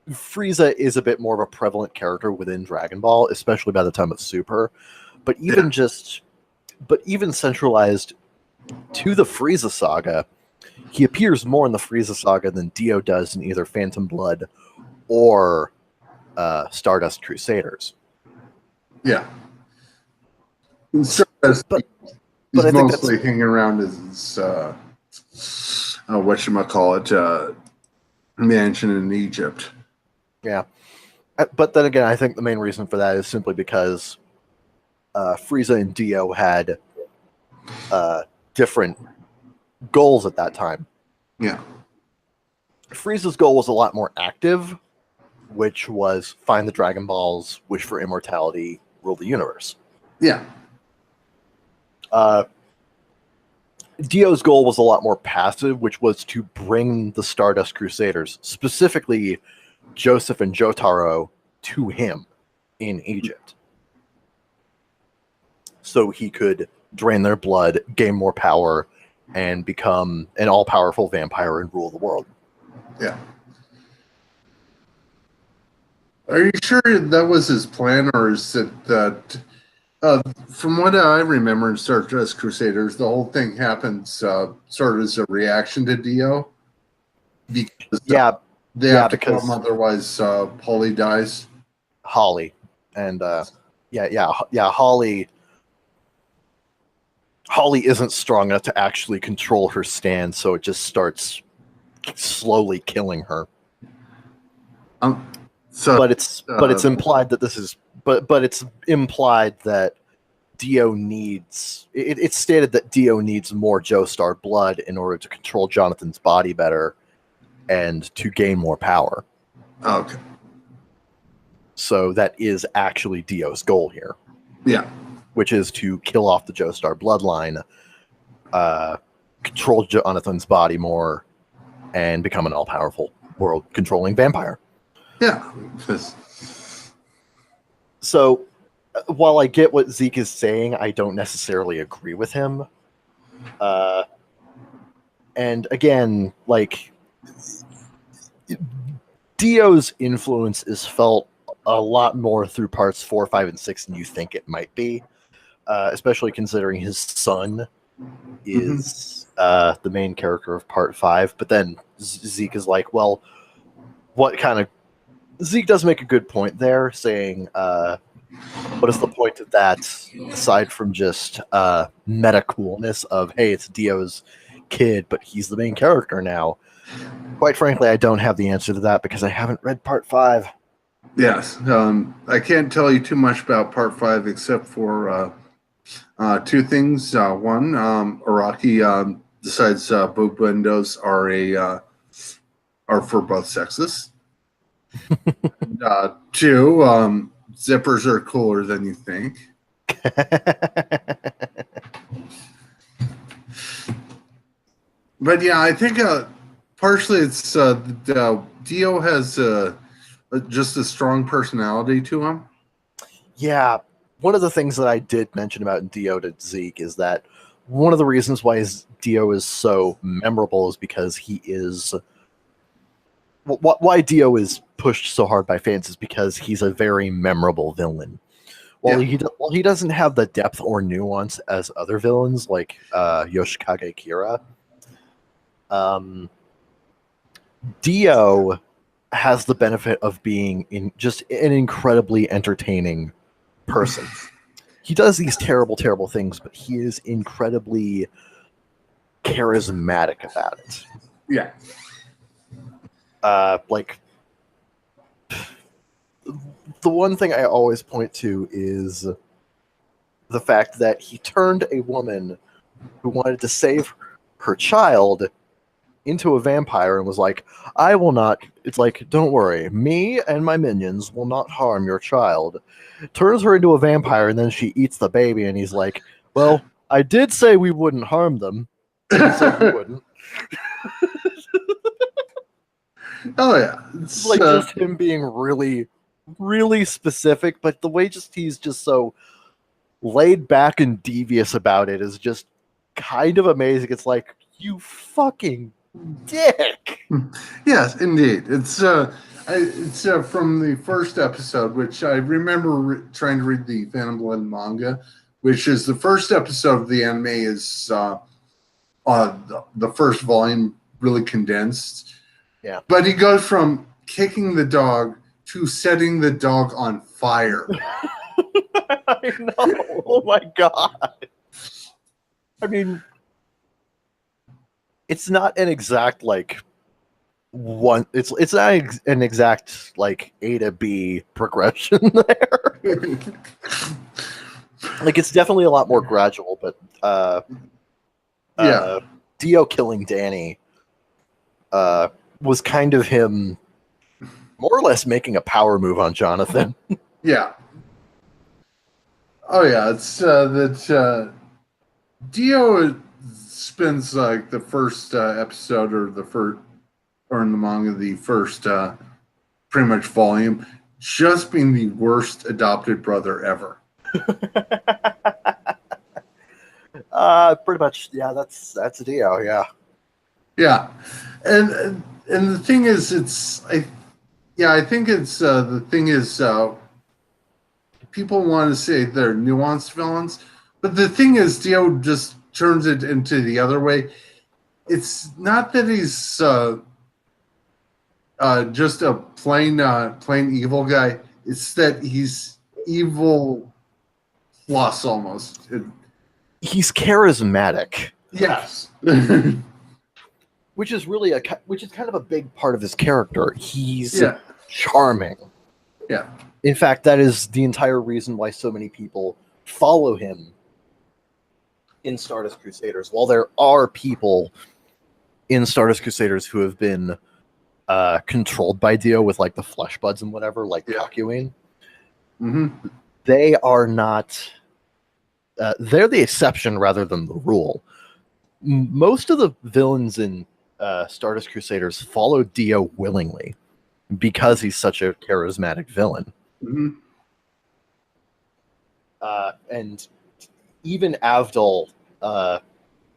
Speaker 1: Frieza is a bit more of a prevalent character within Dragon Ball, especially by the time of Super. But even even centralized to the Frieza saga, he appears more in the Frieza saga than Dio does in either Phantom Blood or Stardust Crusaders.
Speaker 2: Yeah. Stardust,
Speaker 1: but
Speaker 2: he's
Speaker 1: I think
Speaker 2: mostly hanging around his whatchamacallit, mansion in Egypt.
Speaker 1: Yeah. But then again, I think the main reason for that is simply because Frieza and Dio had different goals at that time.
Speaker 2: Yeah.
Speaker 1: Frieza's goal was a lot more active, which was find the Dragon Balls, wish for immortality, rule the universe.
Speaker 2: Yeah.
Speaker 1: Dio's goal was a lot more passive, which was to bring the Stardust Crusaders, specifically Joseph and Jotaro, to him in Egypt. So he could drain their blood, gain more power, and become an all-powerful vampire and rule the world.
Speaker 2: Yeah. Are you sure that was his plan, or is it that? From what I remember in Stardust Crusaders, the whole thing happens sort of as a reaction to Dio, because they have to
Speaker 1: because
Speaker 2: come, otherwise Polly dies.
Speaker 1: Holly, and Holly isn't strong enough to actually control her stand, so it just starts slowly killing her. But it's implied that this is but it's implied that Dio needs it's stated that Dio needs more Joestar blood in order to control Jonathan's body better and to gain more power.
Speaker 2: Okay.
Speaker 1: So that is actually Dio's goal here.
Speaker 2: Yeah.
Speaker 1: Which is to kill off the Joestar bloodline, control Jonathan's body more, and become an all-powerful world-controlling vampire.
Speaker 2: Yeah.
Speaker 1: So, while I get what Zeke is saying, I don't necessarily agree with him. And again, like, Dio's influence is felt a lot more through parts 4, 5, and 6 than you think it might be. Especially considering his son is the main character of part 5. But then Zeke is like, well, what kind of... Zeke does make a good point there, saying, what is the point of that, aside from just meta coolness of, hey, it's Dio's kid, but he's the main character now? Quite frankly, I don't have the answer to that because I haven't read part 5.
Speaker 2: Yes. I can't tell you too much about part 5 except for two things. One, Araki decides boob windows are for both sexes. And, two, zippers are cooler than you think. But yeah, I think partially it's Dio has just a strong personality to him.
Speaker 1: Yeah, one of the things that I did mention about Dio to Zeke is that one of the reasons why Dio is so memorable is because he is... Why Dio is pushed so hard by fans is because he's a very memorable villain. While he doesn't have the depth or nuance as other villains like Yoshikage Kira, Dio has the benefit of being just an incredibly entertaining person. He does these terrible, terrible things, but he is incredibly charismatic about it.
Speaker 2: Yeah.
Speaker 1: Like, the one thing I always point to is the fact that he turned a woman who wanted to save her child into a vampire and was like, I will not... It's like, don't worry, me and my minions will not harm your child. Turns her into a vampire, and then she eats the baby, and he's like, well, I did say we wouldn't harm them. He said we wouldn't.
Speaker 2: Oh, yeah.
Speaker 1: It's like just him being really, really specific, but the way he's just so laid back and devious about it is just kind of amazing. It's like, you fucking dick.
Speaker 2: Yes, indeed. It's from the first episode, which I remember trying to read the Phantom Blood manga, which is the first episode of the anime is the first volume, really condensed.
Speaker 1: Yeah.
Speaker 2: But he goes from kicking the dog to setting the dog on fire.
Speaker 1: I know. Oh my god. I mean, it's not an exact like one. It's not an exact like A to B progression there. Like, it's definitely a lot more gradual, but Dio killing Danny was kind of him more or less making a power move on Jonathan.
Speaker 2: Yeah. Oh yeah, it's that Dio spends like the first episode or the first or in the manga the first pretty much volume just being the worst adopted brother ever.
Speaker 1: Pretty much, yeah. That's a Dio, yeah.
Speaker 2: Yeah, and the thing is, I think it's the thing is people want to say they're nuanced villains, but the thing is, Dio just turns it into the other way. It's not that he's just a plain evil guy. It's that he's evil plus almost.
Speaker 1: He's charismatic,
Speaker 2: Yes.
Speaker 1: which is really which is kind of a big part of his character. He's
Speaker 2: Yeah.
Speaker 1: charming.
Speaker 2: Yeah.
Speaker 1: In fact, that is the entire reason why so many people follow him in Stardust Crusaders. While there are people in Stardust Crusaders who have been controlled by Dio with like the flesh buds and whatever, like Takuin, they are not. They're the exception rather than the rule. Most of the villains in Stardust Crusaders follow Dio willingly because he's such a charismatic villain. And even Avdol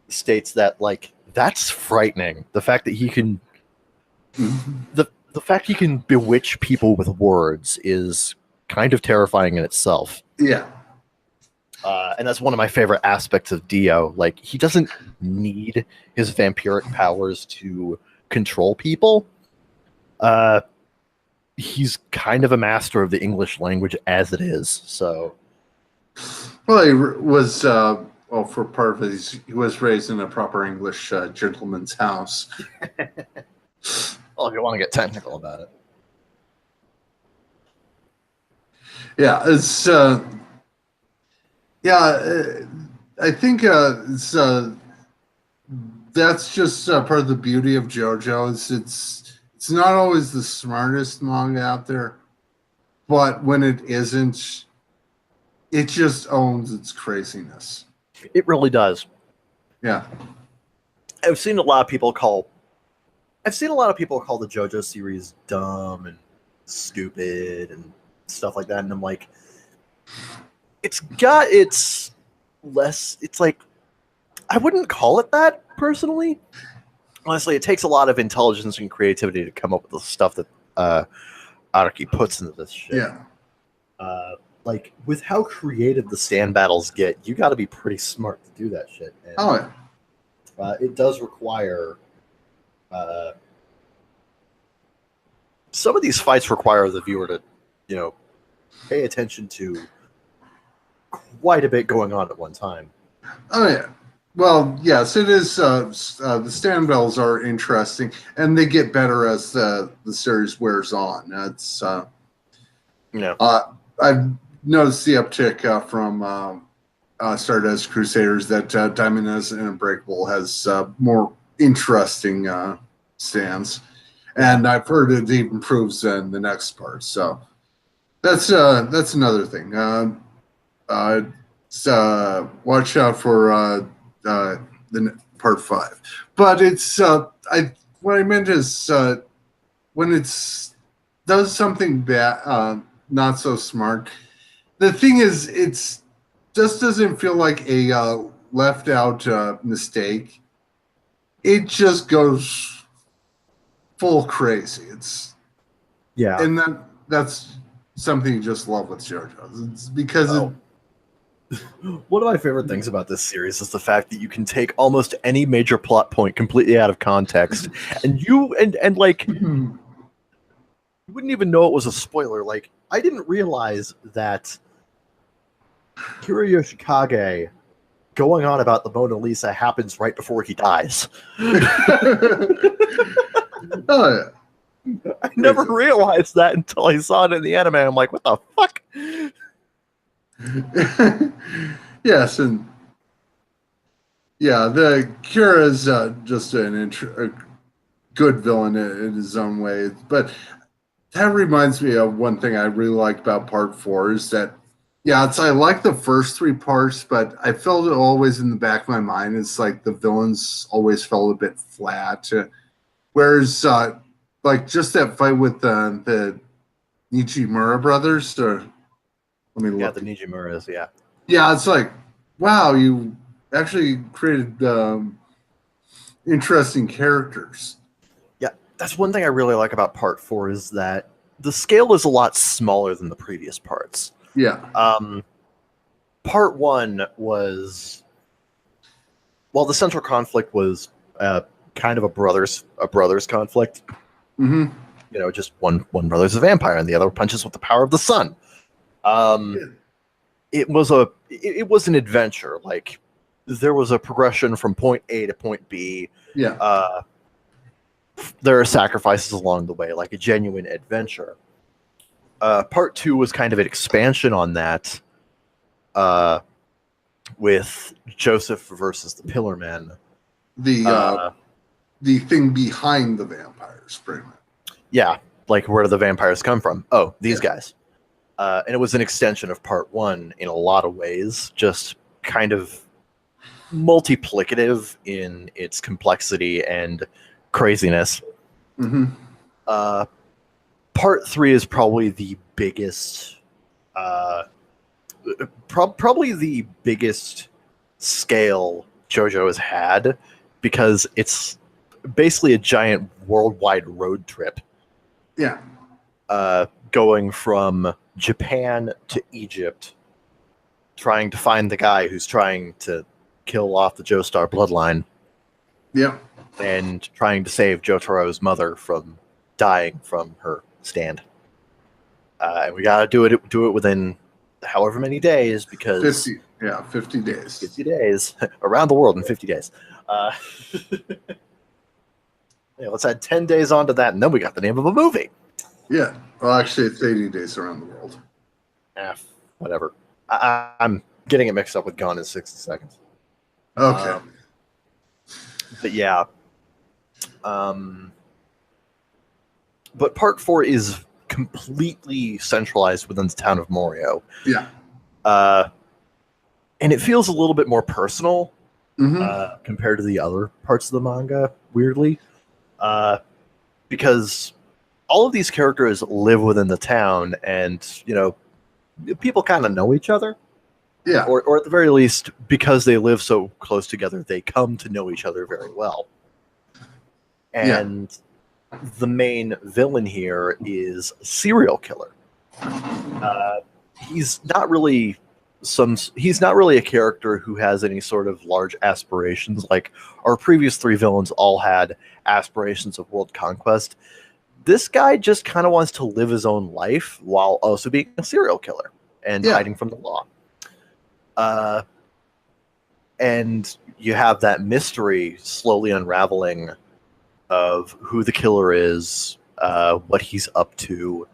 Speaker 1: states that, like, that's frightening. The fact that he can, the fact he can bewitch people with words is kind of terrifying in itself.
Speaker 2: Yeah.
Speaker 1: And that's one of my favorite aspects of Dio. Like, he doesn't need his vampiric powers to control people. He's kind of a master of the English language as it is. So,
Speaker 2: well, he was for part of it, he was raised in a proper English gentleman's house.
Speaker 1: Well, if you want to get technical about it,
Speaker 2: yeah, it's I think it's that's just part of the beauty of JoJo. It's not always the smartest manga out there, but when it isn't, it just owns its craziness.
Speaker 1: it really does.
Speaker 2: Yeah,
Speaker 1: I've seen a lot of people call the JoJo series dumb and stupid and stuff like that, and I'm like, it's like, I wouldn't call it that personally. Honestly, it takes a lot of intelligence and creativity to come up with the stuff that Araki puts into this shit.
Speaker 2: yeah,
Speaker 1: like, with how creative the stand battles get, you got to be pretty smart to do that shit. And, it does require. Some of these fights require the viewer to, pay attention to quite a bit going on at one time.
Speaker 2: Oh yeah. Well, yes, it is. The stand bells are interesting, and they get better as the series wears on. That's I've noticed the uptick from Stardust Crusaders that Diamond as an Unbreakable has more interesting stands, and I've heard it even improves in the next part. So that's another thing. Watch out for the part 5. But it's what I meant is when it's does something bad, not so smart. The thing is, it's just doesn't feel like a left out mistake. It just goes full crazy. And that's something you just love with JoJo. It's because
Speaker 1: one of my favorite things about this series is the fact that you can take almost any major plot point completely out of context, and you wouldn't even know it was a spoiler. Like, I didn't realize that Kirio Yoshikage going on about the Mona Lisa happens right before he dies.
Speaker 2: Oh yeah.
Speaker 1: I never realized that until I saw it in the anime. I'm like, what the fuck?
Speaker 2: Yes, and the Kira is just a good villain in his own way. But that reminds me of one thing I really like about part 4 is that, yeah, I like the first 3 parts, but I felt it always in the back of my mind. It's like the villains always felt a bit flat. Whereas, like just that fight with the Nijimura brothers, or let me
Speaker 1: Yeah,
Speaker 2: look.
Speaker 1: the Nijimuras, yeah.
Speaker 2: Yeah, it's like, wow, you actually created interesting characters.
Speaker 1: Yeah, that's one thing I really like about part 4 is that the scale is a lot smaller than the previous parts.
Speaker 2: Yeah.
Speaker 1: Part 1 was, well, the central conflict was kind of a brothers conflict.
Speaker 2: Mm-hmm.
Speaker 1: You know, just one brother's a vampire and the other punches with the power of the sun. It was an adventure. Like, there was a progression from point A to point B.
Speaker 2: Yeah.
Speaker 1: There are sacrifices along the way, like a genuine adventure. Part 2 was kind of an expansion on that, with Joseph versus the Pillar Men.
Speaker 2: The thing behind the vampires, pretty much.
Speaker 1: Yeah, like, where do the vampires come from? Oh, these guys. And it was an extension of part 1 in a lot of ways, just kind of multiplicative in its complexity and craziness.
Speaker 2: Mm-hmm.
Speaker 1: Part 3 is probably the biggest, probably the biggest scale JoJo has had, because it's basically a giant worldwide road trip.
Speaker 2: Yeah.
Speaker 1: Going from Japan to Egypt, trying to find the guy who's trying to kill off the Joestar bloodline.
Speaker 2: Yeah.
Speaker 1: And trying to save Jotaro's mother from dying from her stand. And we gotta do it within however many days, because
Speaker 2: 50 days.
Speaker 1: 50 days around the world in 50 days. Let's add 10 days onto that, and then we got the name of a movie.
Speaker 2: Yeah. Well, actually, it's 80 days around the world.
Speaker 1: Whatever. I'm getting it mixed up with Gone in 60 Seconds.
Speaker 2: Okay.
Speaker 1: But yeah. But part 4 is completely centralized within the town of Morio.
Speaker 2: Yeah.
Speaker 1: And it feels a little bit more personal,
Speaker 2: Mm-hmm.
Speaker 1: compared to the other parts of the manga, weirdly. Because all of these characters live within the town, and, you know, people kind of know each other.
Speaker 2: Yeah.
Speaker 1: Or at the very least, because they live so close together, they come to know each other very well. And the main villain here is a serial killer. He's not really a character who has any sort of large aspirations. Like, our previous 3 villains all had aspirations of world conquest. This guy just kind of wants to live his own life while also being a serial killer and hiding from the law. And you have that mystery slowly unraveling of who the killer is, what he's up to.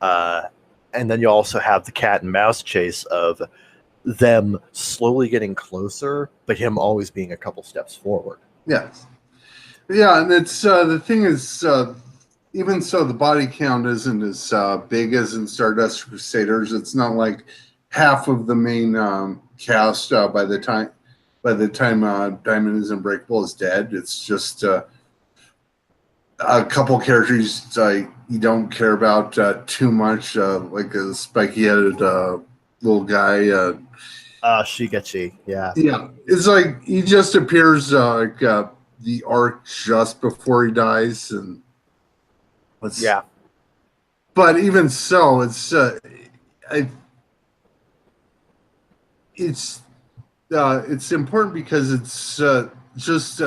Speaker 1: And then you also have the cat and mouse chase of them slowly getting closer, but him always being a couple steps forward.
Speaker 2: Yes. Yeah, and it's the thing is, even so, the body count isn't as big as in Stardust Crusaders. It's not like half of the main cast by the time Diamond is Unbreakable is dead. It's just a couple characters you don't care about too much, like a spiky-headed little guy.
Speaker 1: Shigechi, yeah.
Speaker 2: Yeah, it's like he just appears like the arc just before he dies, and But even so, it's important because it's just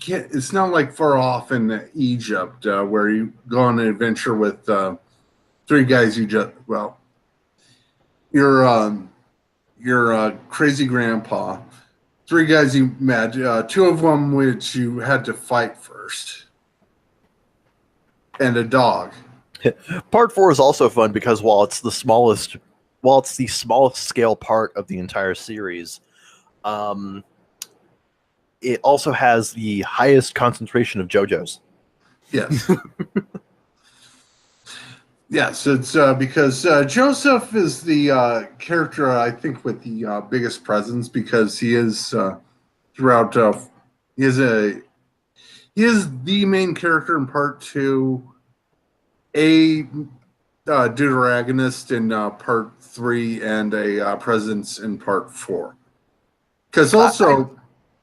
Speaker 2: it's not like far off in Egypt where you go on an adventure with 3 guys your crazy grandpa, 3 guys you met, 2 of them which you had to fight first, and a dog.
Speaker 1: Part 4 is also fun because while it's the smallest scale part of the entire series, it also has the highest concentration of JoJos.
Speaker 2: Yes. Yes, it's because Joseph is the character I think with the biggest presence because he is throughout. He is a he is the main character in part two, a deuteragonist in part three, and a presence in part four. Because also,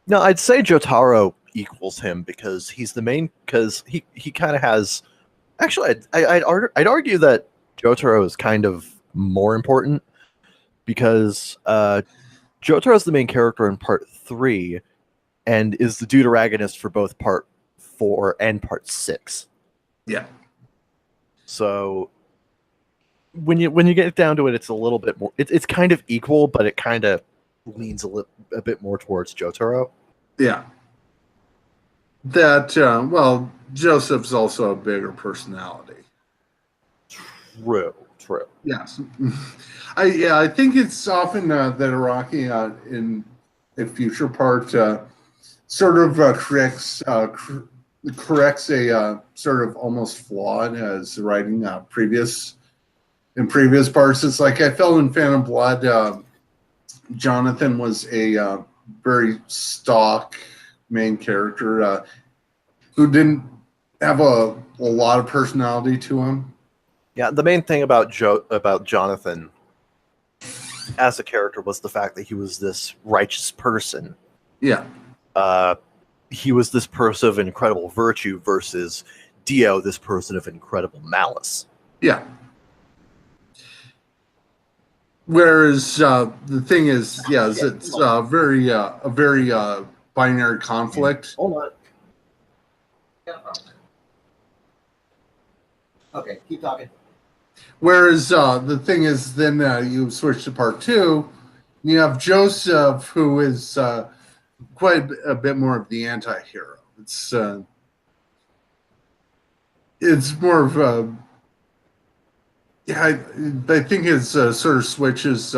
Speaker 1: No, I'd say Jotaro equals him because he's the main. Because he kind of has. Actually, I'd argue that Jotaro is kind of more important because Jotaro is the main character in part three and is the deuteragonist for both part four and part six.
Speaker 2: yeah,
Speaker 1: So when you get down to it, it's a little bit more. It's kind of equal, but it kind of leans a bit more towards Jotaro.
Speaker 2: yeah. That well, Joseph's also a bigger personality.
Speaker 1: True.
Speaker 2: Yes, I think it's often that Araki in a future part sort of corrects a sort of almost flawed as writing previous parts. It's like I felt in Phantom Blood, Jonathan was a very stock main character who didn't have a lot of personality to him.
Speaker 1: Yeah, the main thing about Jonathan as a character was the fact that he was this righteous person.
Speaker 2: Yeah,
Speaker 1: He was this person of incredible virtue versus Dio, this person of incredible malice.
Speaker 2: yeah. Whereas the thing is, yes, it's a very binary conflict.
Speaker 1: Hold on. Okay, keep talking.
Speaker 2: Whereas the thing is, then you switch to part two, you have Joseph, who is quite a bit more of the anti-hero. It's more of a I think it sort of switches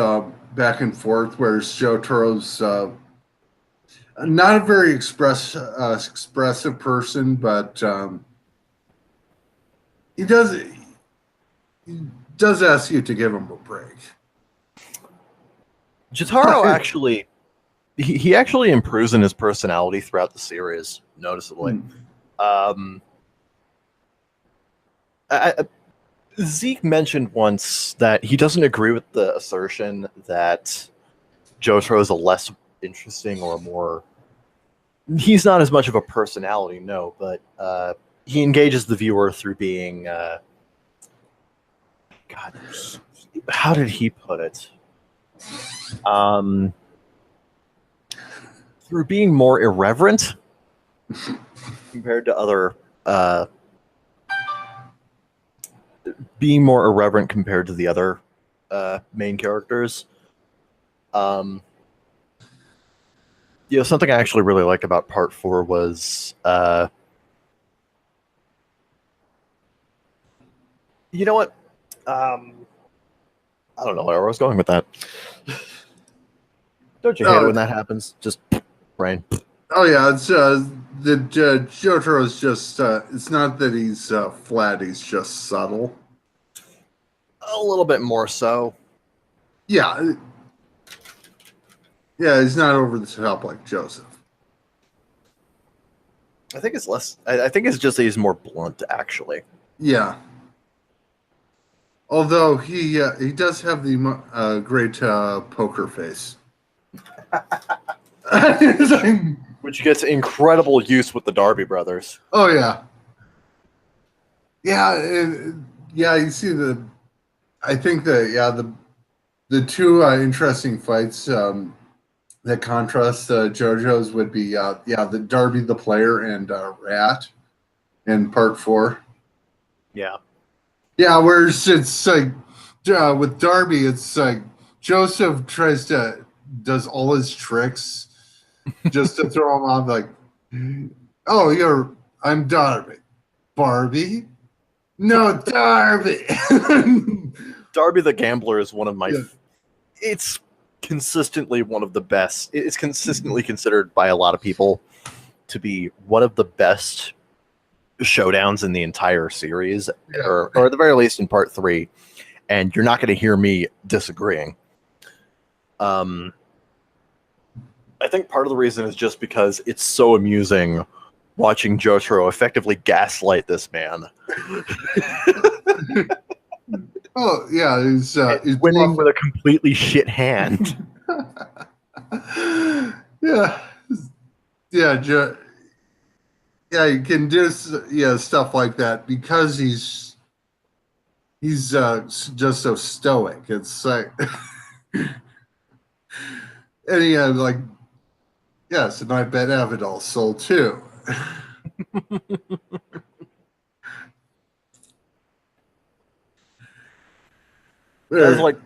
Speaker 2: back and forth, whereas Jotaro's not a very expressive person, but he does ask you to give him a break.
Speaker 1: Jotaro actually, he actually improves in his personality throughout the series noticeably. Zeke mentioned once that he doesn't agree with the assertion that Jotaro is a less interesting or more. He's not as much of a personality, no, but he engages the viewer through being. God, how did he put it? Through being more irreverent compared to other. Being more irreverent compared to the other main characters. Something I actually really liked about part four was you know what? I don't know where I was going with that. Don't you hate it when that happens? Just brain.
Speaker 2: Oh yeah, it's the Jotaro is just. It's not that he's flat; he's just subtle.
Speaker 1: A little bit more so.
Speaker 2: Yeah, he's not over the top like Joseph.
Speaker 1: I think it's less. I think it's just that he's more blunt, actually.
Speaker 2: Yeah. Although he does have the great poker face.
Speaker 1: Which gets incredible use with the Darby brothers.
Speaker 2: Oh yeah. Yeah, you see I think that the two interesting fights that contrast JoJo's would be the Darby the player and Rat in part four.
Speaker 1: Yeah.
Speaker 2: Yeah, whereas it's like with Darby, it's like Joseph does all his tricks just to throw him off. Like, oh, I'm Darby, Barbie. No, Darby.
Speaker 1: Darby the Gambler is one of my. Yeah. It's consistently one of the best. It's consistently considered by a lot of people to be one of the best showdowns in the entire series,
Speaker 2: Yeah.
Speaker 1: or at the very least in part 3, and you're not going to hear me disagreeing. I think part of the reason is just because it's so amusing watching Jotaro effectively gaslight this man.
Speaker 2: Oh yeah, he's
Speaker 1: winning with a completely shit hand.
Speaker 2: yeah, yeah, you can do stuff like that because he's just so stoic. It's like, and like, yes, and I bet Avidal sold too.
Speaker 1: That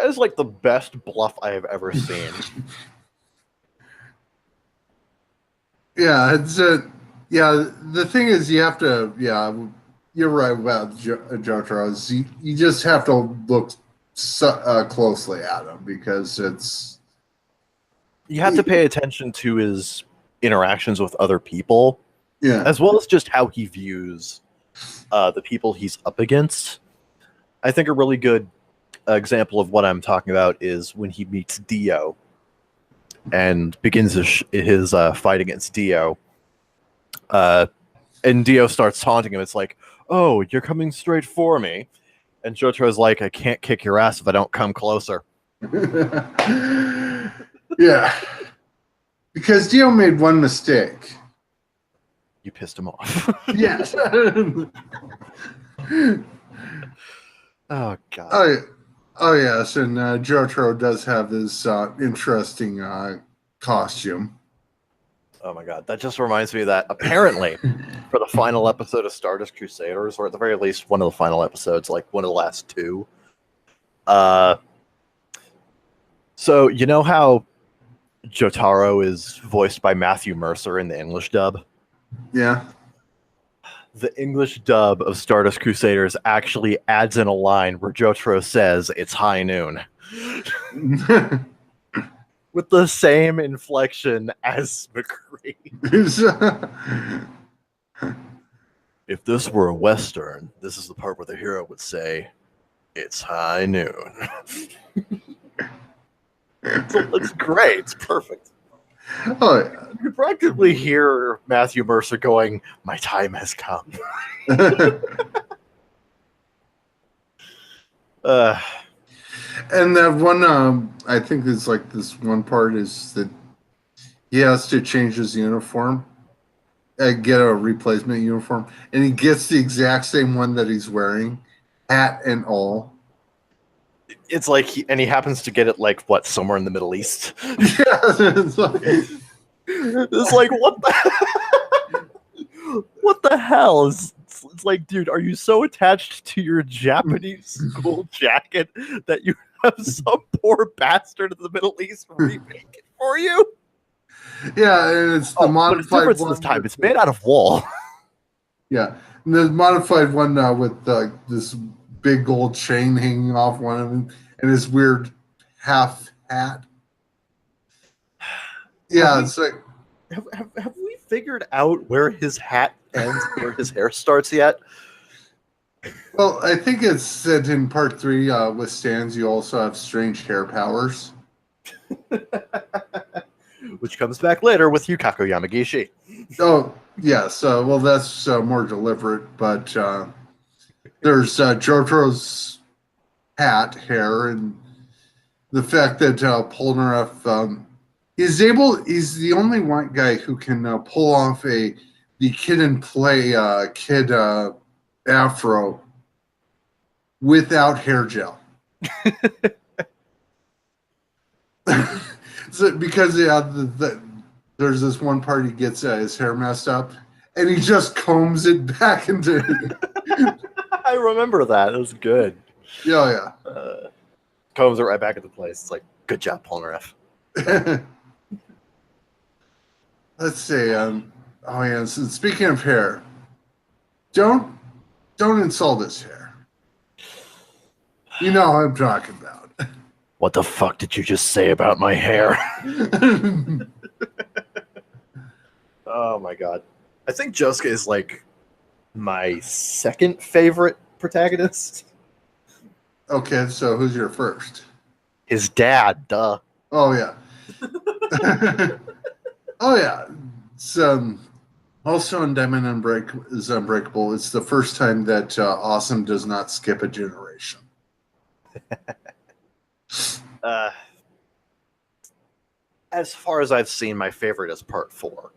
Speaker 1: is like the best bluff I have ever seen.
Speaker 2: Yeah, it's the thing is, you have to. Yeah, you're right about Jotaro. You just have to look closely at him because
Speaker 1: you have to pay attention to his interactions with other people,
Speaker 2: yeah,
Speaker 1: as well as just how he views the people he's up against. I think a really good example of what I'm talking about is when he meets Dio and begins his fight against Dio. And Dio starts taunting him. It's like, oh, you're coming straight for me. And Jotaro's like, I can't kick your ass if I don't come closer.
Speaker 2: Yeah. Because Dio made one mistake.
Speaker 1: You pissed him off.
Speaker 2: Yes.
Speaker 1: Oh, God.
Speaker 2: Oh yes, and Jotaro does have this interesting costume.
Speaker 1: Oh my God, that just reminds me that apparently for the final episode of Stardust Crusaders, or at the very least one of the final episodes, like one of the last 2, so you know how Jotaro is voiced by Matthew Mercer in the English dub?
Speaker 2: Yeah.
Speaker 1: The English dub of Stardust Crusaders actually adds in a line where Jotaro says, it's high noon. With the same inflection as McCree. If this were a Western, this is the part where the hero would say, it's high noon. It's great. It's perfect.
Speaker 2: Oh, yeah.
Speaker 1: You practically hear Matthew Mercer going, my time has come.
Speaker 2: And that one, I think it's like this one part is that he has to change his uniform, get a replacement uniform, and he gets the exact same one that he's wearing, hat and all.
Speaker 1: It's like, he happens to get it like, what, somewhere in the Middle East?
Speaker 2: Yeah,
Speaker 1: it's like what the what the hell? It's like, dude, are you so attached to your Japanese school jacket that you have some poor bastard in the Middle East remake it for you?
Speaker 2: Yeah, and it's the modified one.
Speaker 1: This time, it's made out of wool.
Speaker 2: Yeah, and the modified one now with this big gold chain hanging off one of them and his weird half hat. Yeah, it's like,
Speaker 1: have we figured out where his hat ends, where his hair starts yet?
Speaker 2: well, I think it's said in part 3 with Stans, you also have strange hair powers.
Speaker 1: Which comes back later with Yukaku Yamagishi.
Speaker 2: Oh, yes. Well, that's more deliberate, but there's Jotaro's hair, and the fact that Polnareff he's the only white guy who can pull off the kid and play kid afro without hair gel. So, because there's this one part he gets his hair messed up, and he just combs it back into.
Speaker 1: I remember that. It was good.
Speaker 2: Yeah.
Speaker 1: Combs it right back into place. It's like, good job, Polnareff.
Speaker 2: Let's see. Oh yeah. So speaking of hair, don't insult his hair. You know what I'm talking about.
Speaker 1: What the fuck did you just say about my hair? Oh my God. I think Josuke is like my second favorite protagonist.
Speaker 2: Okay, so who's your first?
Speaker 1: His dad, duh.
Speaker 2: Oh yeah. Oh yeah. It's also in Diamond is Unbreakable. It's the first time that Awesome does not skip a generation.
Speaker 1: Uh, as far as I've seen, my favorite is part 4.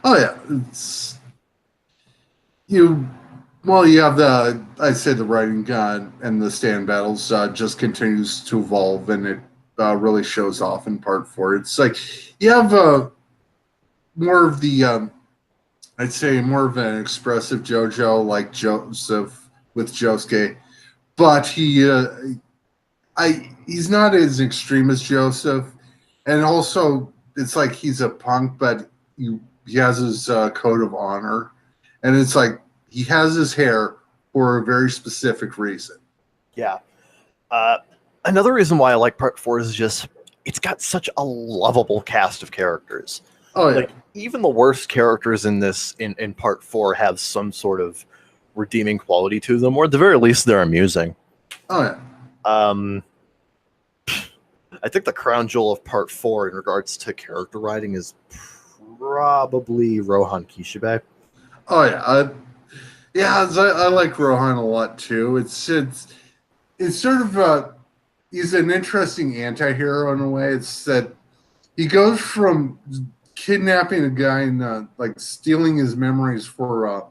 Speaker 2: Oh yeah. It's you. Well, you have I'd say the writing and the stand battles just continues to evolve, and it really shows off in part 4. It's like you have more of the I'd say more of an expressive JoJo like Joseph with Josuke, but he's not as extreme as Joseph, and also it's like he's a punk, but he has his code of honor, and it's like he has his hair for a very specific reason.
Speaker 1: Yeah. Another reason why I like part 4 is just it's got such a lovable cast of characters.
Speaker 2: Oh yeah.
Speaker 1: Like even the worst characters in this in part 4 have some sort of redeeming quality to them, or at the very least they're amusing.
Speaker 2: Oh yeah.
Speaker 1: I think the crown jewel of part 4 in regards to character writing is probably Rohan Kishibe.
Speaker 2: Oh yeah. I like Rohan a lot too. It's sort of he's an interesting anti-hero in a way. It's that he goes from kidnapping a guy and like stealing his memories for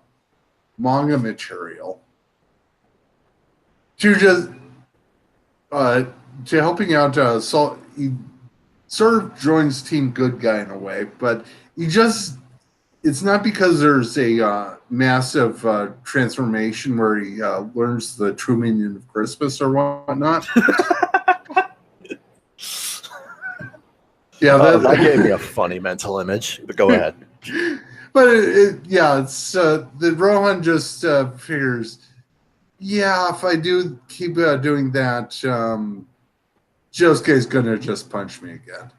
Speaker 2: manga material to just to helping out Saul. He sort of joins Team Good Guy in a way, but it's not because there's a massive transformation where he learns the true meaning of Christmas or whatnot. Yeah,
Speaker 1: that gave me a funny mental image, but go ahead.
Speaker 2: But it's the Rohan just figures, yeah, if I do keep doing that, Josuke's gonna just punch me again.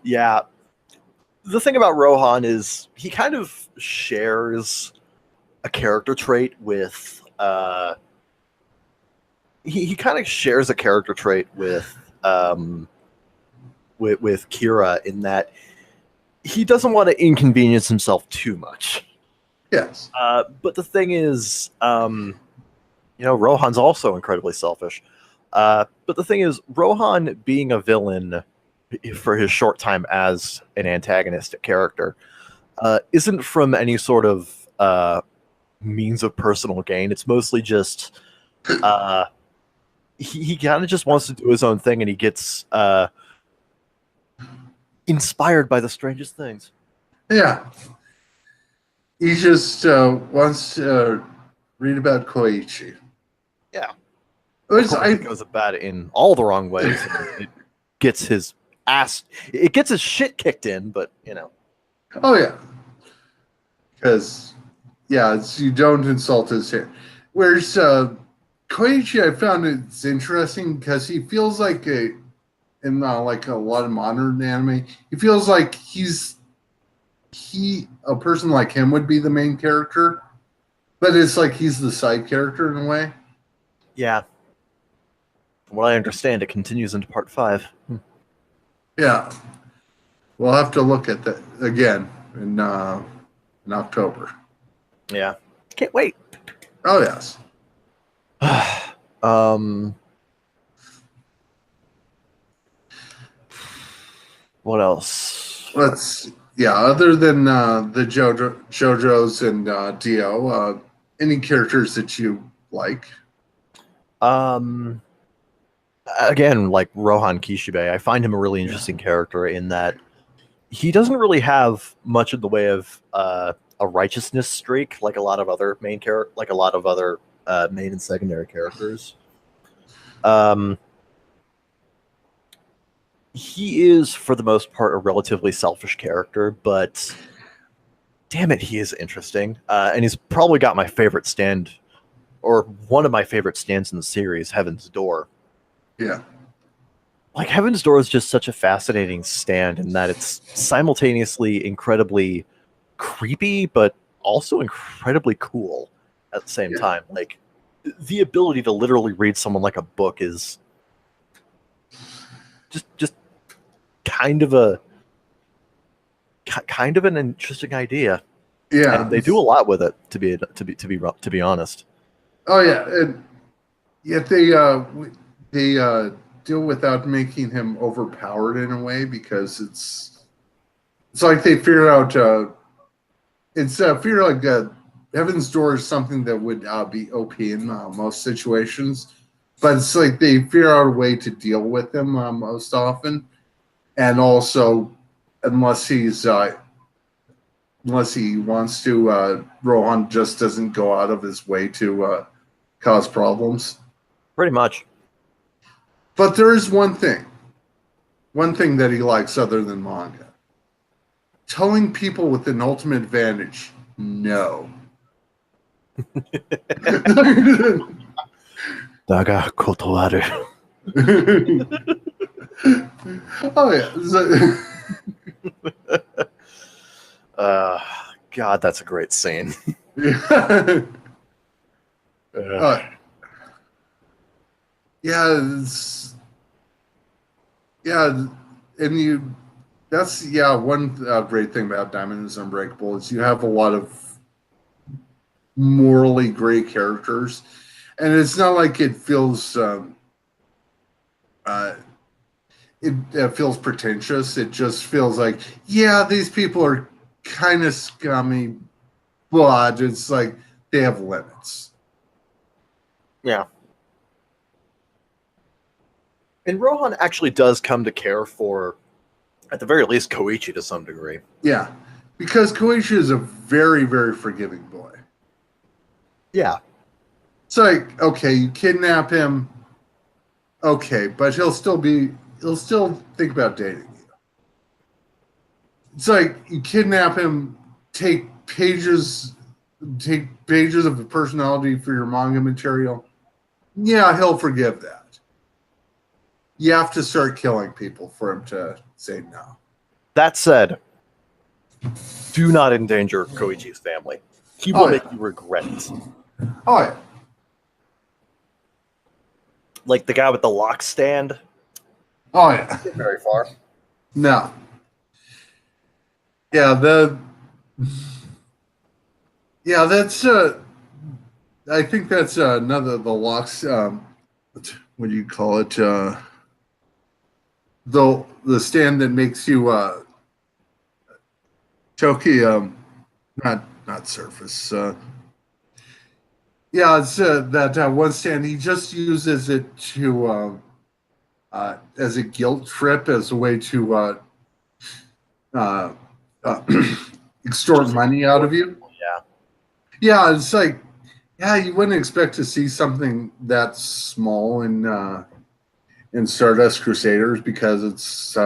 Speaker 1: Yeah. The thing about Rohan is he kind of shares a character trait with he kind of shares a character trait with Kira in that he doesn't want to inconvenience himself too much.
Speaker 2: Yes.
Speaker 1: But the thing is, Rohan's also incredibly selfish. But the thing is, Rohan being a villain for his short time as an antagonistic character isn't from any sort of means of personal gain. It's mostly just he kind of just wants to do his own thing, and he gets inspired by the strangest things.
Speaker 2: Yeah. He just wants to read about Koichi.
Speaker 1: Yeah.
Speaker 2: Which
Speaker 1: He goes about it in all the wrong ways. It gets his shit kicked in, but
Speaker 2: Oh yeah. Because you don't insult his hair. Whereas Koichi, I found it's interesting because he feels like in like a lot of modern anime, he feels like a person like him would be the main character, but it's like he's the side character in a way.
Speaker 1: Yeah. From what I understand, it continues into part 5.
Speaker 2: Yeah, we'll have to look at that again in October.
Speaker 1: Yeah, can't wait.
Speaker 2: Oh yes.
Speaker 1: What else?
Speaker 2: Other than the JoJo's and Dio, any characters that you like?
Speaker 1: Again, like Rohan Kishibe, I find him a really interesting character in that he doesn't really have much in the way of a righteousness streak like a lot of other main and secondary characters. He is, for the most part, a relatively selfish character, but damn it, he is interesting. And he's probably got my favorite stand, or one of my favorite stands in the series, Heaven's Door.
Speaker 2: Yeah.
Speaker 1: Like, Heaven's Door is just such a fascinating stand in that it's simultaneously incredibly creepy, but also incredibly cool at the same
Speaker 2: Yeah.
Speaker 1: time. Like the ability to literally read someone like a book is just kind of an interesting idea,
Speaker 2: Yeah.
Speaker 1: and they do a lot with it. To be honest.
Speaker 2: Oh yeah, and yet they deal without making him overpowered in a way, because it's like they figure out Heaven's Door is something that would be OP in most situations, but it's like they figure out a way to deal with him most often, and also unless he wants to, Rohan just doesn't go out of his way to cause problems.
Speaker 1: Pretty much.
Speaker 2: But there is one thing that he likes other than manga: telling people with an ultimate advantage no.
Speaker 1: Daga kotowaru.
Speaker 2: Oh yeah.
Speaker 1: God, that's a great scene.
Speaker 2: Yeah, and that's one great thing about Diamond is Unbreakable is you have a lot of morally gray characters, and it's not like it feels it feels pretentious. It just feels like, yeah, these people are kind of scummy, but it's like they have limits.
Speaker 1: Yeah. And Rohan actually does come to care for, at the very least, Koichi to some degree.
Speaker 2: Yeah, because Koichi is a very, very forgiving boy.
Speaker 1: Yeah.
Speaker 2: It's like, okay, you kidnap him, okay, but he'll still think about dating you. It's like you kidnap him, take pages of the personality for your manga material. Yeah, he'll forgive that. You have to start killing people for him to say no.
Speaker 1: That said, do not endanger Koichi's family. He will make you regret it.
Speaker 2: Oh yeah.
Speaker 1: Like the guy with the lock stand.
Speaker 2: Oh yeah.
Speaker 1: Not very far.
Speaker 2: No. Yeah, that's I think that's another the locks what do you call it? The stand that makes you Toki not surface. It's that one stand. He just uses it to as a guilt trip, as a way to extort money out of you. Yeah, it's like, you wouldn't expect to see something that small in Stardust Crusaders, because it's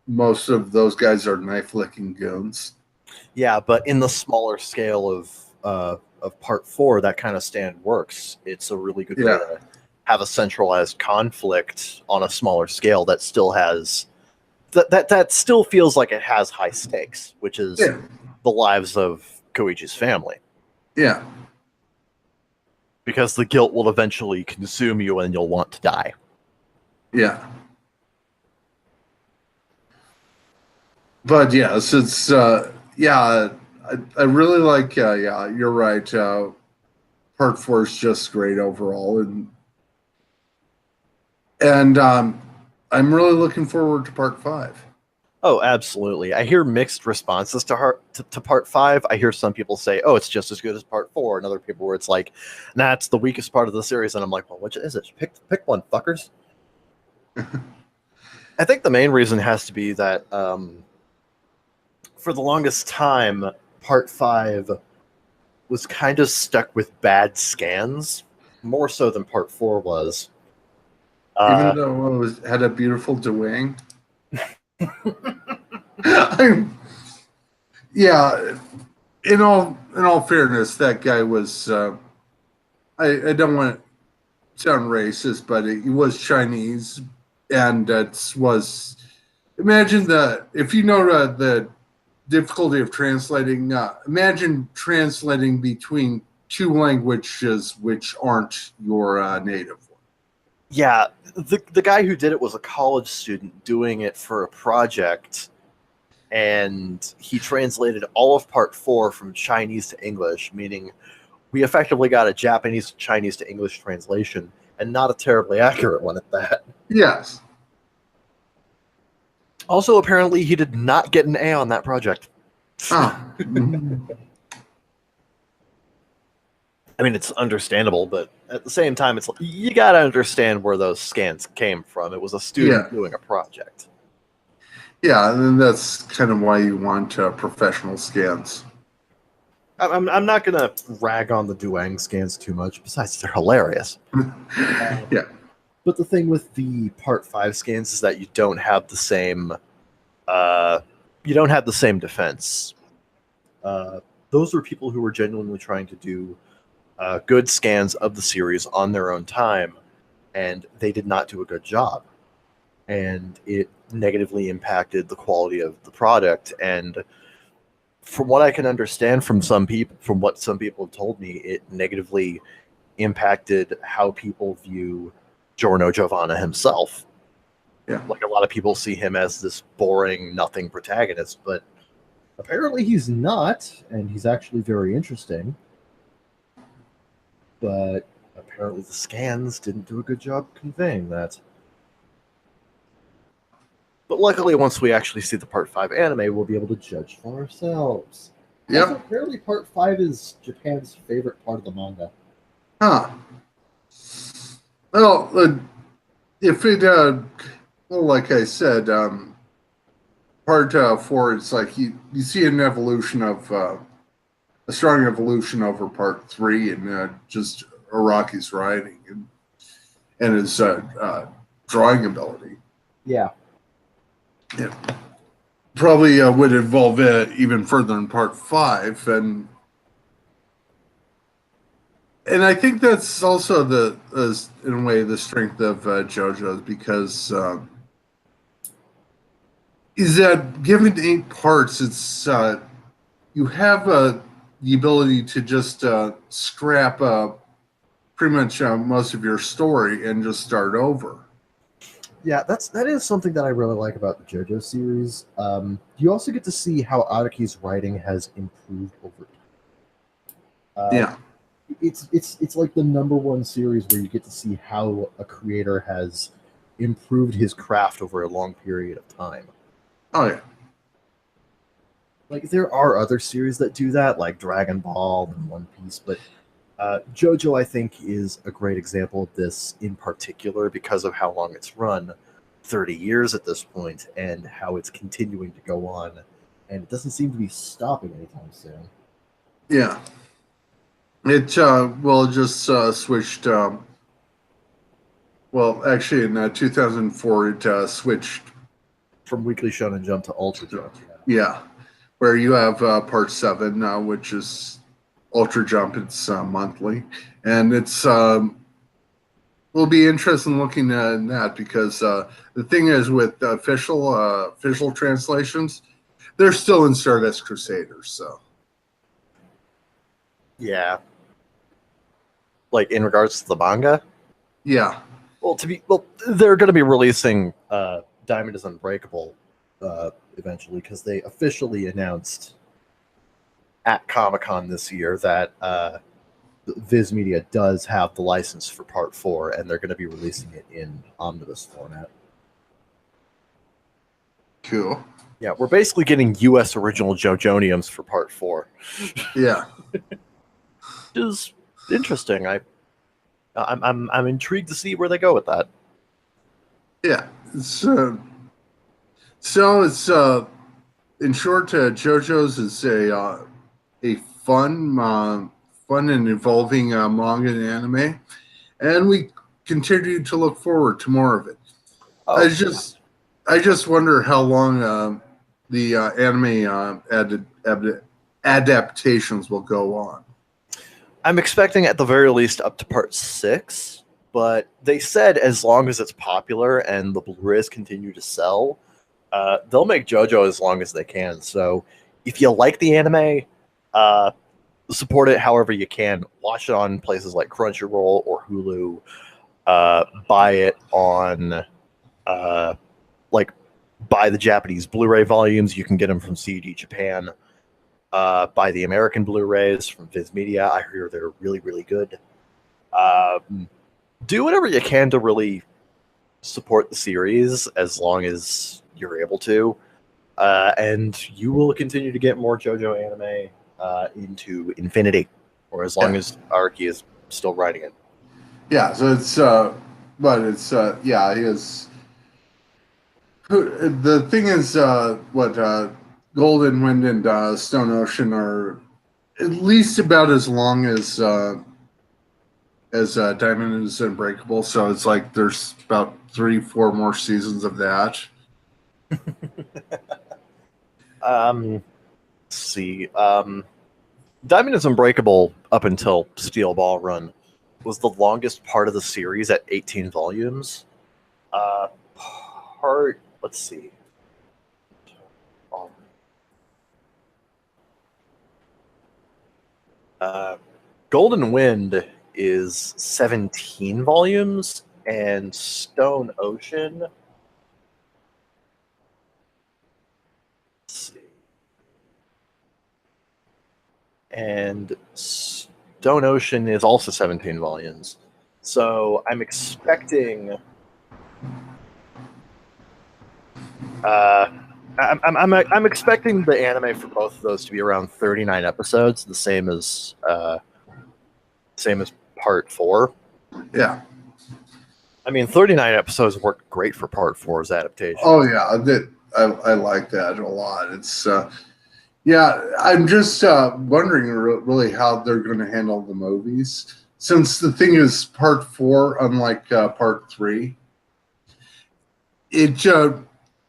Speaker 2: most of those guys are knife licking goons.
Speaker 1: Yeah, but in the smaller scale of Part 4, that kind of stand works. It's a really good way to have a centralized conflict on a smaller scale that still has that still feels like it has high stakes, which is the lives of Koichi's family.
Speaker 2: Yeah.
Speaker 1: Because the guilt will eventually consume you and you'll want to die.
Speaker 2: Yeah. But yes, it's I really like you're right. Part 4 is just great overall, and I'm really looking forward to Part 5.
Speaker 1: Oh, absolutely. I hear mixed responses to Part 5. I hear some people say, oh, it's just as good as Part 4, and other people where it's like, nah, it's the weakest part of the series, and I'm like, well, which is it? Pick one, fuckers. I think the main reason has to be that for the longest time, Part 5 was kind of stuck with bad scans, more so than Part 4 was.
Speaker 2: Even though it had a beautiful Dewang. In all fairness, that guy was. I don't want to sound racist, but he was Chinese, and that was. Imagine if you know the difficulty of translating. Imagine translating between two languages which aren't your native one.
Speaker 1: Yeah, the guy who did it was a college student doing it for a project, and he translated all of Part 4 from Chinese to English, meaning we effectively got a Japanese to Chinese to English translation, and not a terribly accurate one at that.
Speaker 2: Yes.
Speaker 1: Also, apparently, he did not get an A on that project.
Speaker 2: Oh.
Speaker 1: I mean, it's understandable, but at the same time, it's you got to understand where those scans came from. It was a student doing a project.
Speaker 2: Yeah, and that's kind of why you want professional scans.
Speaker 1: I'm not going to rag on the Duang scans too much. Besides, they're hilarious.
Speaker 2: Yeah.
Speaker 1: But the thing with the Part 5 scans is that you don't have the same defense. Those were people who were genuinely trying to do good scans of the series on their own time, and they did not do a good job. And it negatively impacted the quality of the product. And from what I can understand from what some people have told me, it negatively impacted how people view Giorno Giovanna himself.
Speaker 2: Yeah.
Speaker 1: Like, a lot of people see him as this boring, nothing protagonist, but apparently he's not, and he's actually very interesting. But apparently the scans didn't do a good job conveying that. But luckily, once we actually see the Part 5 anime, we'll be able to judge for ourselves.
Speaker 2: Yep.
Speaker 1: Also, apparently Part 5 is Japan's favorite part of the manga.
Speaker 2: Huh. Well, if it, like I said, Part 4, it's like you see an evolution of a strong evolution over Part 3, and just Araki's writing and his drawing ability.
Speaker 1: Yeah.
Speaker 2: Yeah. Probably would evolve even further in Part 5, and I think that's also in a way the strength of JoJo's, because is that given 8 parts, it's you have the ability to just scrap pretty much most of your story and just start over.
Speaker 1: Yeah, that is something that I really like about the JoJo series. You also get to see how Araki's writing has improved over time.
Speaker 2: Yeah.
Speaker 1: It's like the number one series where you get to see how a creator has improved his craft over a long period of time.
Speaker 2: Oh, yeah.
Speaker 1: Like, there are other series that do that, like Dragon Ball and One Piece, but JoJo, I think, is a great example of this in particular because of how long it's run, 30 years at this point, and how it's continuing to go on, and it doesn't seem to be stopping anytime soon.
Speaker 2: Yeah. It just switched. Well, actually, in 2004, it switched
Speaker 1: From Weekly Shonen Jump to Ultra Jump.
Speaker 2: Yeah, where you have Part 7, which is Ultra Jump. It's monthly, and it's will be interesting looking at that, because the thing is, with official translations, they're still in Stardust Crusaders. So
Speaker 1: Yeah. Like, in regards to the manga?
Speaker 2: yeah.
Speaker 1: Well, they're going to be releasing Diamond is Unbreakable eventually, because they officially announced at Comic-Con this year that Viz Media does have the license for Part 4, and they're going to be releasing it in omnibus format.
Speaker 2: Cool.
Speaker 1: Yeah, we're basically getting U.S. original JoJoniums for Part 4.
Speaker 2: Yeah.
Speaker 1: Which is interesting. I'm intrigued to see where they go with that.
Speaker 2: Yeah. So it's in short, JoJo's is a fun and evolving manga and anime, and we continue to look forward to more of it.
Speaker 1: Oh,
Speaker 2: I just wonder how long the anime adaptations will go on.
Speaker 1: I'm expecting at the very least up to Part 6, but they said as long as it's popular and the Blu-rays continue to sell, they'll make JoJo as long as they can. So if you like the anime, uh, support it however you can. Watch it on places like Crunchyroll or Hulu. Buy it on like buy the Japanese Blu-ray volumes. You can get them from CD Japan. Buy the American Blu-rays from Viz Media. I hear they're really, really good. Do whatever you can to really support the series as long as you're able to. And you will continue to get more JoJo anime into infinity, or as long as Araki is still writing it.
Speaker 2: Yeah, so it's, he is. The thing is, Golden Wind and Stone Ocean are at least about as long as Diamond is Unbreakable. So it's like there's about 3-4 more seasons of that.
Speaker 1: Let's see. Diamond is Unbreakable up until Steel Ball Run was the longest part of the series at 18 volumes. Let's see. Golden Wind is 17 volumes, and Stone Ocean. Let's see. And Stone Ocean is also 17 volumes. So I'm expecting. I'm expecting the anime for both of those to be around 39 episodes, the same as part 4.
Speaker 2: Yeah.
Speaker 1: I mean, 39 episodes worked great for part 4's adaptation.
Speaker 2: Oh yeah, I like that a lot. It's I'm just wondering really how they're going to handle the movies, since the thing is part 4, unlike part 3.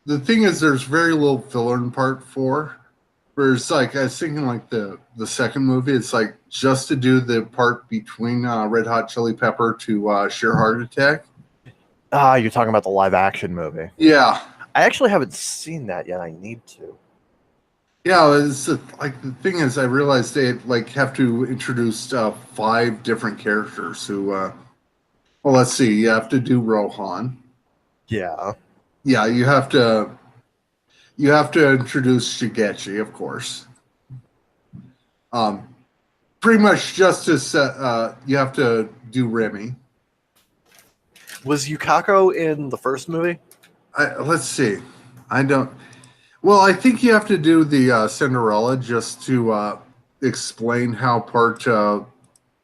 Speaker 2: The thing is, there's very little filler in part 4. Whereas, like, I was thinking, like, the second movie, it's like just to do the part between Red Hot Chili Pepper to Sheer Heart Attack.
Speaker 1: You're talking about the live action movie.
Speaker 2: Yeah.
Speaker 1: I actually haven't seen that yet. I need to.
Speaker 2: Yeah, it's like the thing is, I realized they like have to introduce 5 different characters who. Well, let's see. You have to do Rohan.
Speaker 1: Yeah.
Speaker 2: Yeah, you have to introduce Shigechi, of course. Pretty much just to set. You have to do Remy.
Speaker 1: Was Yukako in the first movie?
Speaker 2: Let's see. I don't. Well, I think you have to do the Cinderella just to explain how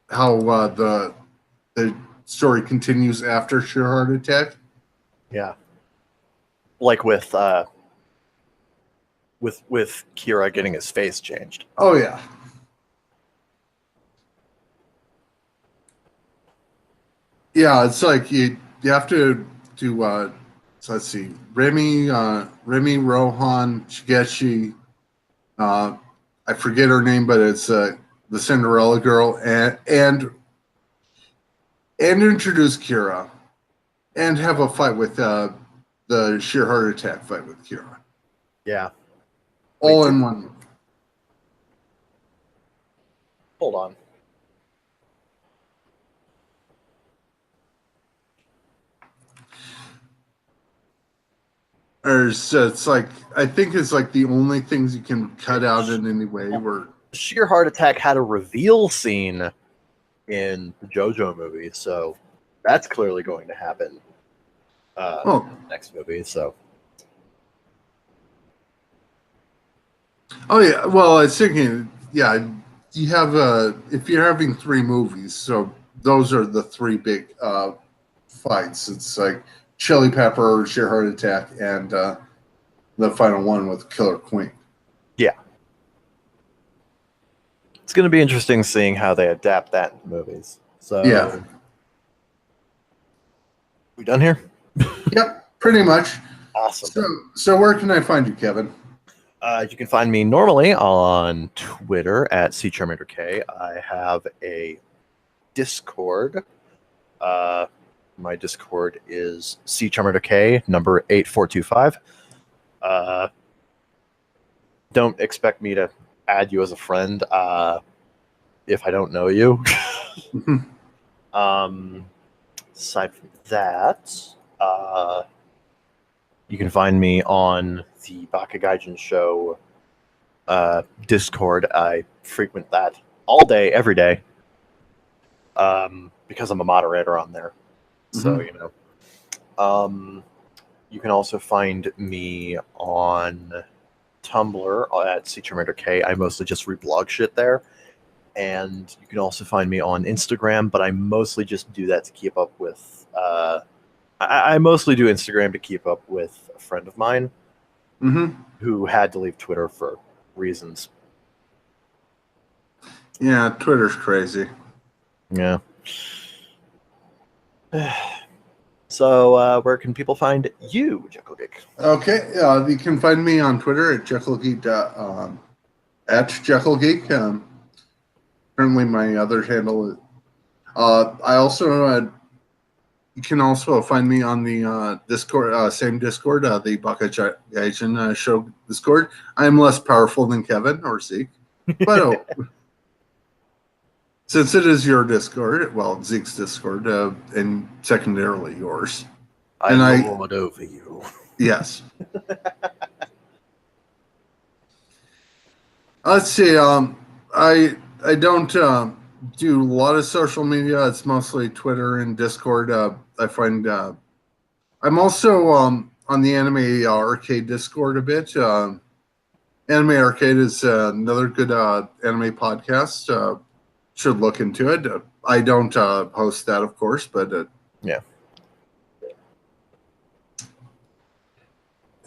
Speaker 2: the story continues after Sheer Heart Attack.
Speaker 1: Yeah. Like with Kira getting his face changed.
Speaker 2: Oh yeah. Yeah, it's like you have to do so let's see. Remy, Rohan, Shigechi, I forget her name, but it's the Cinderella girl, and introduce Kira, and have a fight with the Sheer Heart Attack fight with Kira.
Speaker 1: Yeah.
Speaker 2: All in one.
Speaker 1: Hold on.
Speaker 2: It's like, I think it's like the only things you can cut out in any way where
Speaker 1: Sheer Heart Attack had a reveal scene in the JoJo movie, so that's clearly going to happen in the next movie. So,
Speaker 2: oh yeah, well, I was thinking, yeah, you have if you're having 3 movies, so those are the 3 big fights. It's like Chili Pepper, Sheer Heart Attack, and the final one with Killer Queen.
Speaker 1: yeah. It's going to be interesting seeing how they adapt that in movies. So,
Speaker 2: yeah.
Speaker 1: We done here?
Speaker 2: Yep, pretty much.
Speaker 1: Awesome.
Speaker 2: So where can I find you, Kevin?
Speaker 1: You can find me normally on Twitter at CCharmaderK. I have a Discord. My Discord is CCharmaderK, number 8425. don't expect me to add you as a friend if I don't know you. Aside from that, you can find me on the Bakugaijin Show Discord. I frequent that all day, every day, because I'm a moderator on there. So, you know. You can also find me on Tumblr at CTrematorK. I mostly just reblog shit there. And you can also find me on Instagram, but I mostly just do that to keep up with... I mostly do Instagram to keep up with a friend of mine who had to leave Twitter for reasons.
Speaker 2: Yeah, Twitter's crazy.
Speaker 1: Yeah. So, where can people find you, Jeckyllgeek?
Speaker 2: Okay, you can find me on Twitter at Jeckyllgeek, at Jeckyllgeek. Currently, my other handle is. I also you can also find me on the Discord, same Discord, the Bakugaijin Show Discord. I'm less powerful than Kevin or Zeke, but since it is your Discord, well, Zeke's Discord, and secondarily yours.
Speaker 1: I lord over you.
Speaker 2: Yes. Let's see. I don't do a lot of social media. It's mostly Twitter and Discord. I find I'm also on the Anime Arcade Discord a bit. Anime Arcade is another good anime podcast. Should look into it. I don't host that, of course, but
Speaker 1: yeah.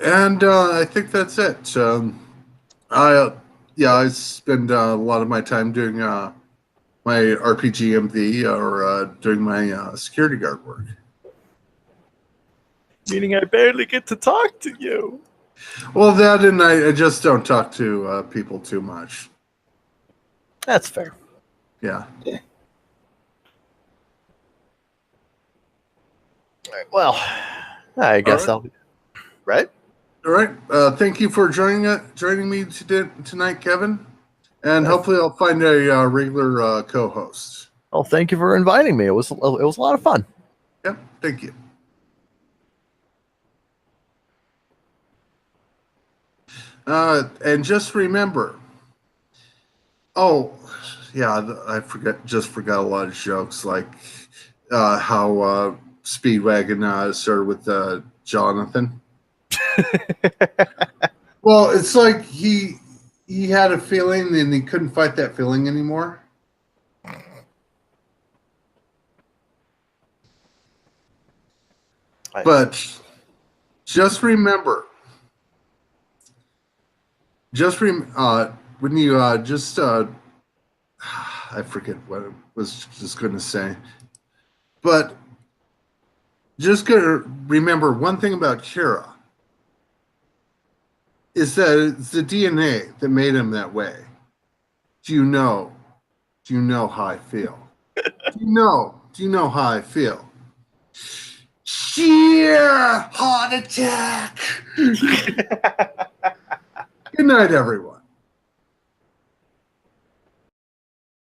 Speaker 2: And I think that's it. I spend a lot of my time doing my RPG MV or doing my security guard work.
Speaker 1: Meaning I barely get to talk to you.
Speaker 2: Well, that and I just don't talk to people too much.
Speaker 1: That's fair.
Speaker 2: Yeah.
Speaker 1: All right, well, I guess I'll be right.
Speaker 2: All right. Thank you for joining me tonight, Kevin. And hopefully I'll find a regular co-host.
Speaker 1: Well, thank you for inviting me. It was a lot of fun.
Speaker 2: Yep. Thank you. And just remember. Oh, yeah. I forgot a lot of jokes, like how Speedwagon started with Jonathan. Well, it's like he had a feeling and he couldn't fight that feeling anymore. But just remember, when you I forget what I was just going to say, but just gonna remember one thing about Kira is that it's the DNA that made him that way. Do you know how I feel? Do you know how I feel? Sheer heart attack. Good night, everyone.